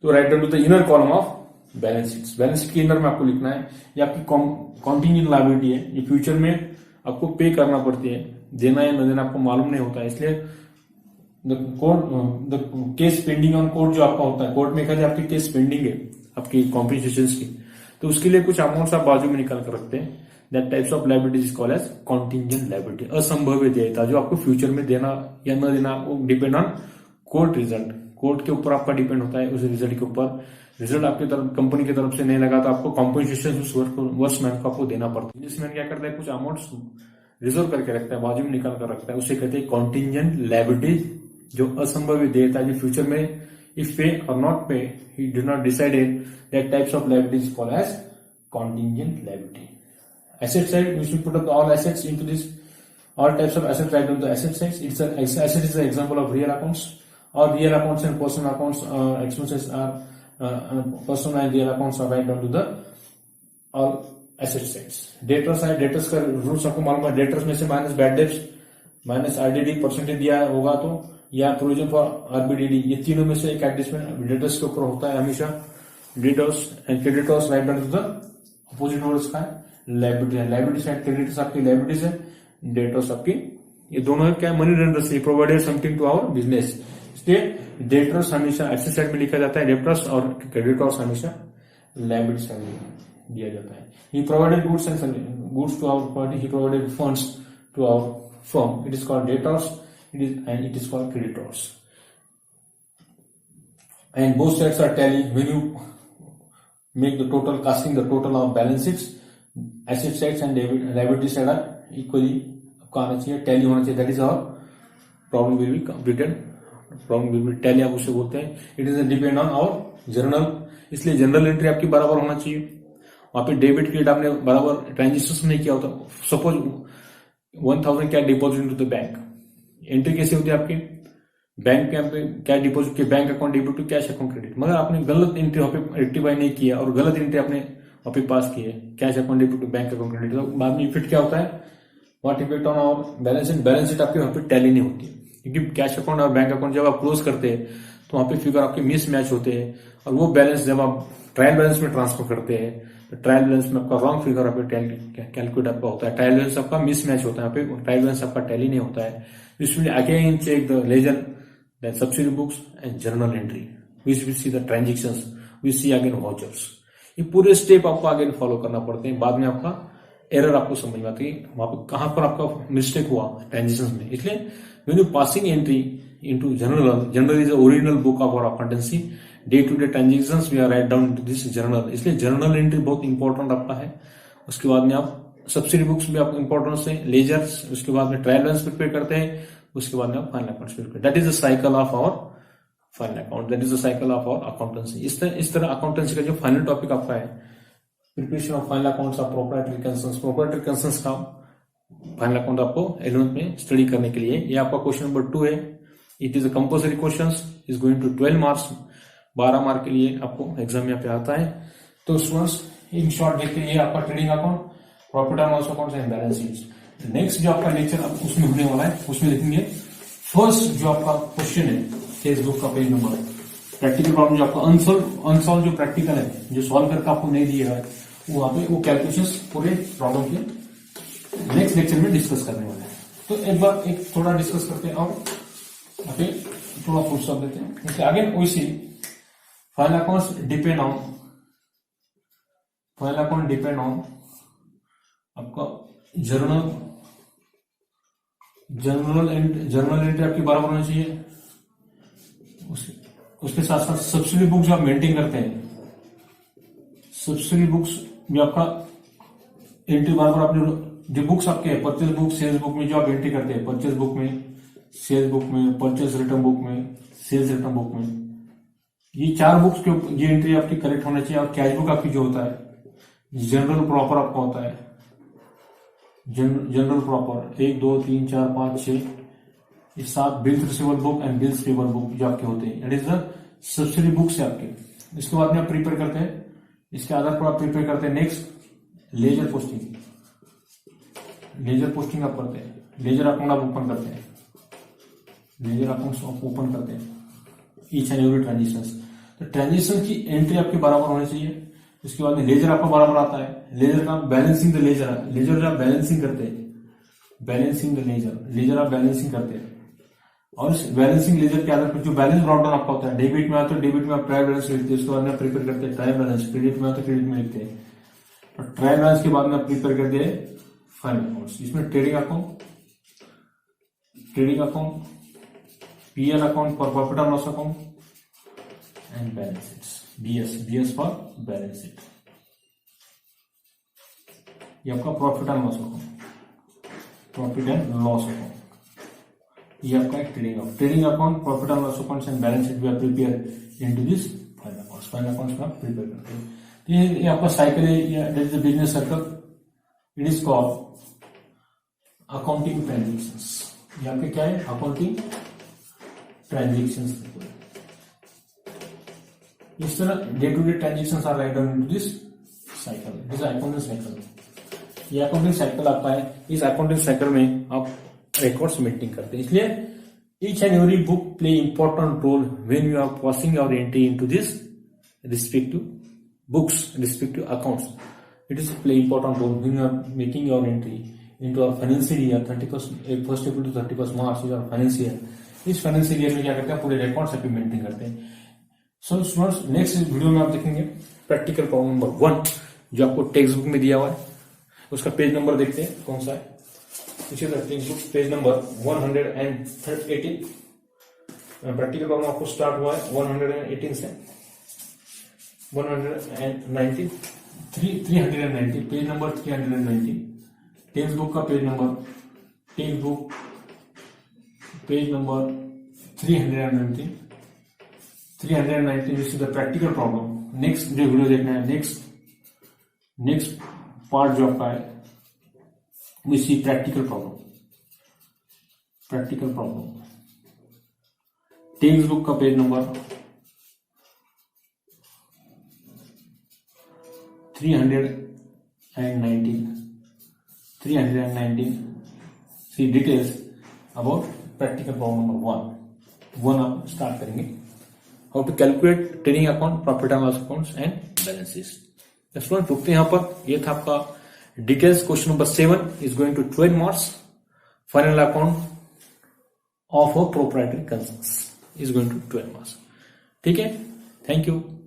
तो write down to the inner column of balance sheet. Balance sheet के इनर में आपको लिखना है, ये आपकी कॉन्टिंजेंट लायबिलिटी है, ये फ्यूचर में आपको पे करना पड़ती है, देना या न देना आपको मालूम नहीं होता है, इसलिए the case pending on court जो आपका होता है, कोर्ट में कहा आपकी केस पेंडिंग है आपकी कॉम्पेंसेशन की, तो उसके लिए कुछ अमाउंट्स आप बाजू में निकाल कर रखते हैं। That types of liabilities is called as contingent liability. असंभवित देयता जो आपको फ्यूचर में देना या न देना वो depend on court result, court के ऊपर आपका डिपेंड होता है उस रिजल्ट के ऊपर। रिजल्ट आपकी तरफ कंपनी की तरफ से नहीं लगा तो आपको कॉम्पेंसेशन उस वर्कमैन को आपको देना पड़ता है। बिजनेसमैन क्या करता है, कुछ अमाउंट्स रिजर्व करके रखता है, बाजू में निकाल कर रखता है, उसे कहते हैं कॉन्टिंजेंट लायबिलिटीज। जो असंभवित देयता जो फ्यूचर में if pay or not pay, he did not decided that types of liabilities is called as contingent liability. Asset side, we should put up all assets into this. All types of assets right on the asset side. Asset is an example of real accounts. All real accounts and personal accounts expenses are personal and real accounts are right down to the all asset sides. Debtor side, debtors का rules आपको मालूम है, debtors में से minus bad debts minus RDD percentage दिया होगा तो, या प्रोविजन फॉर आरबीडीडी, ये तीनों में से एक एडजस्टमेंट डेटर्स के ऊपर होता है हमेशा। Debtors and creditors write down to the opposite words का है लायबिलिटी है। लायबिलिटी साइड क्रेडिटर्स आपकी लायबिलिटीज है, डेटर्स आपकी, ये दोनों है क्या, money renders, he provided something to our business, इसलिए डेटर्स हमेशा एसेट साइड में लिखा जाता है, डेटर्स और क्रेडिटर्स हमेशा लायबिलिटी साइड में दिया जाता है। He provided goods and goods to our party, he provided funds to our firm, it is called debtors, it is called creditors. And both sides are tally. When you make the total, casting the total of balance sheets, asset sides and liability side are equally आना चाहिए, tally होना चाहिए. That is how problem will be completed. Problem will be tally आप उसे बोलते हैं. It is depend on our journal. इसलिए general entry आपकी बराबर होना चाहिए. वहां पे डेबिट क्रेडिट आपने बराबर ट्रांजेक्शन नहीं किया होता. सपोज 1000 क्या deposit into the bank, entry कैसे होती है आपकी, बैंक के यहाँ पे क्या डिपॉजिट किया, bank account debit to cash account credit, मगर आपने गलत एंट्री वहां पे रेक्टिफाई नहीं किया और गलत एंट्री आपने वहां पे पास की है, cash account debit to bank account credit, तो बाद में इफेक्ट क्या होता है, what effect on our balance sheet, balance sheet आपकी वहां पे टैली नहीं होती, क्योंकि कैश अकाउंट और बैंक अकाउंट जब आप क्लोज करते हैं तो वहां पे फिगर आपके मिस मैच होते हैं, और वो बैलेंस जब आप ट्रायल बैलेंस में ट्रांसफर करते हैं तो ट्रायल बैलेंस में आपका रॉन्ग फिगर कैलकुलेट आपका होता है, ट्रायल बैलेंस आपका मिस मैच होता है, यहाँ पे ट्रायल बैलेंस आपका टैली नहीं होता है. Usually again check the ledger, then subsidy books and journal entry. We see the transactions, we see again vouchers. ये पूरे स्टेप आपको आगे फॉलो करना पड़ते हैं, बाद में आपका एरर आपको समझ में आती है वहां पर कहां पर आपका मिस्टेक हुआ ट्रांजेक्शन में. इसलिए when you passing entry into journal is the original book of our accountancy. Day to day transactions we are write down into this journal. इसलिए journal entry बहुत इंपॉर्टेंट आपका है. उसके बाद में आप सब्सिडी बुक्स भी आपको इंपॉर्टेंस है, लेजर्स, उसके बाद में ट्रायल बैलेंस प्रिपेयर करते हैं, उसके बाद में आप फाइनल अकाउंट्स प्रिपेयर करते हैं. That is the cycle of our final account, that is the cycle of our accountancy. इस तरह अकाउंटेंसी का जो फाइनल टॉपिक आपका है, preparation of final accounts of proprietary concerns. Proprietary concerns का फाइनल अकाउंट आपको 11th में स्टडी करने के लिए, ये आपका क्वेश्चन नंबर 2 है. It is a compulsory question, is going to 12 marks, 12 mark के लिए आपको एग्जाम यहाँ पे आता है. तो स्टूडेंट्स इन शॉर्ट देखते हैं, ये आपका trading account, profit and loss account and balance sheet. Next जो आपका लेक्चर उसमें होने वाला है, उसमें देखेंगे फर्स्ट जो आपका क्वेश्चन है फेसबुक का पेज नंबर, प्रैक्टिकल प्रॉब्लम जो आपका अनसॉल्व जो प्रैक्टिकल है, जो सॉल्व करके आपको नहीं दिया है, वहां पे वो कैलकुलेशंस पूरे प्रॉब्लम के नेक्स्ट लेक्चर में डिस्कस करने वाले हैं. तो एक बार एक थोड़ा डिस्कस करते हैं और फिर थोड़ा फुल स्टॉप देते हैं. इसके आगे वैसी फाइनल अकाउंट्स डिपेंड ऑन आपका जर्नल एंट्री आपकी बराबर होनी चाहिए. उसके साथ साथ सब्सिडी बुक जो आप मेंटेन करते हैं, सब्सिडी बुक्स जो आपका एंट्री बराबर आपने जो बुक्स आपके परचेज बुक, सेल्स बुक में जो आप एंट्री करते हैं, परचेज बुक में, सेल्स बुक में, परचेज रिटर्न बुक में, सेल्स रिटर्न बुक में, ये 4 बुक्स के ये एंट्री आपकी करेक्ट होना चाहिए. और कैश बुक आपकी जो होता है जनरल प्रॉपर आपका होता है, जनरल प्रॉपर 1 2 3 4 5 6 ये 7 bills receivable book and bills payable book जो आपके होते हैं, it is the subsidy books है आपके। इसके बाद में आप प्रिपेयर करते हैं, इसके आधार पर आप प्रिपेयर करते हैं next ledger posting. Ledger posting आप करते हैं, लेजर अकाउंट आप ओपन करते हैं, लेजर अकाउंट ओपन करते हैं ईच एंड एवरी ट्रांजेक्शन। तो ट्रांजेक्शन की एंट्री आपके बराबर होनी चाहिए। इसके बाद में लेजर आपका बराबर आता है, लेजर का बैलेंसिंग द लेजर है, लेजर जो आप बैलेंसिंग करते हैं, बैलेंसिंग द लेजर, लेजर आप बैलेंसिंग करते हैं। और इस बैलेंसिंग लेजर के आधार पर जो बैलेंस ब्रॉट डाउन आपका होता है, डेबिट में आता है डेबिट में आप ट्रायल बैलेंस लिखते हैं, उसके बाद में प्रिपेयर करते हैं ट्रायल बैलेंस, क्रेडिट में आता है क्रेडिट में लिखते हैं, और ट्रायल बैलेंस के बाद में आप प्रिपेयर करते हैं फाइनल अकाउंट्स। इसमें trading account, PL account for profit and loss account and balance sheets, BS for balance sheet. ये आपका profit and loss account, profit and loss account, ये आपका एक trading account, profit and loss accounts and balance sheet we are prepare into this final accounts. Final accounts में आप prepare करते हैं। ये आपका साइकिल है, that is the business circle, it is called accounting transactions. ये आपके क्या है, अकाउंटिंग ट्रांजेक्शंस। इस तरह day to day transactions are write down into this cycle, this accounting cycle. ये अकाउंटिंग साइकिल आपका है, इस अकाउंटिंग साइकिल में आप रिकॉर्ड्स मेंटेन करते हैं। इसलिए each and every book play important role when you are passing your entry into this respective books, respective accounts. It is play important role when you are making your entry into our financial year 1st April to 31st March is our financial year। इस financial year में क्या करते हैं, पूरे records आप maintain करते हैं। So students, next video में आप देखेंगे प्रैक्टिकल प्रॉब्लम नंबर 1 जो आपको टेक्स्ट बुक में दिया हुआ है, उसका पेज नंबर देखते हैं कौन सा है। Text book page number 118। Practical problem आपको स्टार्ट हुआ है 118 से 190 390, पेज नंबर 390, टेक्स्ट बुक का page number 390 this is the practical problem. Next जो वीडियो देखना है, नेक्स्ट पार्ट जो आपका है we see practical problem. Text book का page number 319 see details about practical problem number 1 आप स्टार्ट करेंगे। How to calculate trading account, profit and loss accounts and balances. Student रुकते हैं यहाँ पर। ये था आपका details. Question number 7 is going to 12 marks. Final account of a proprietary concerns is going to 12 marks. ठीक है, थैंक यू।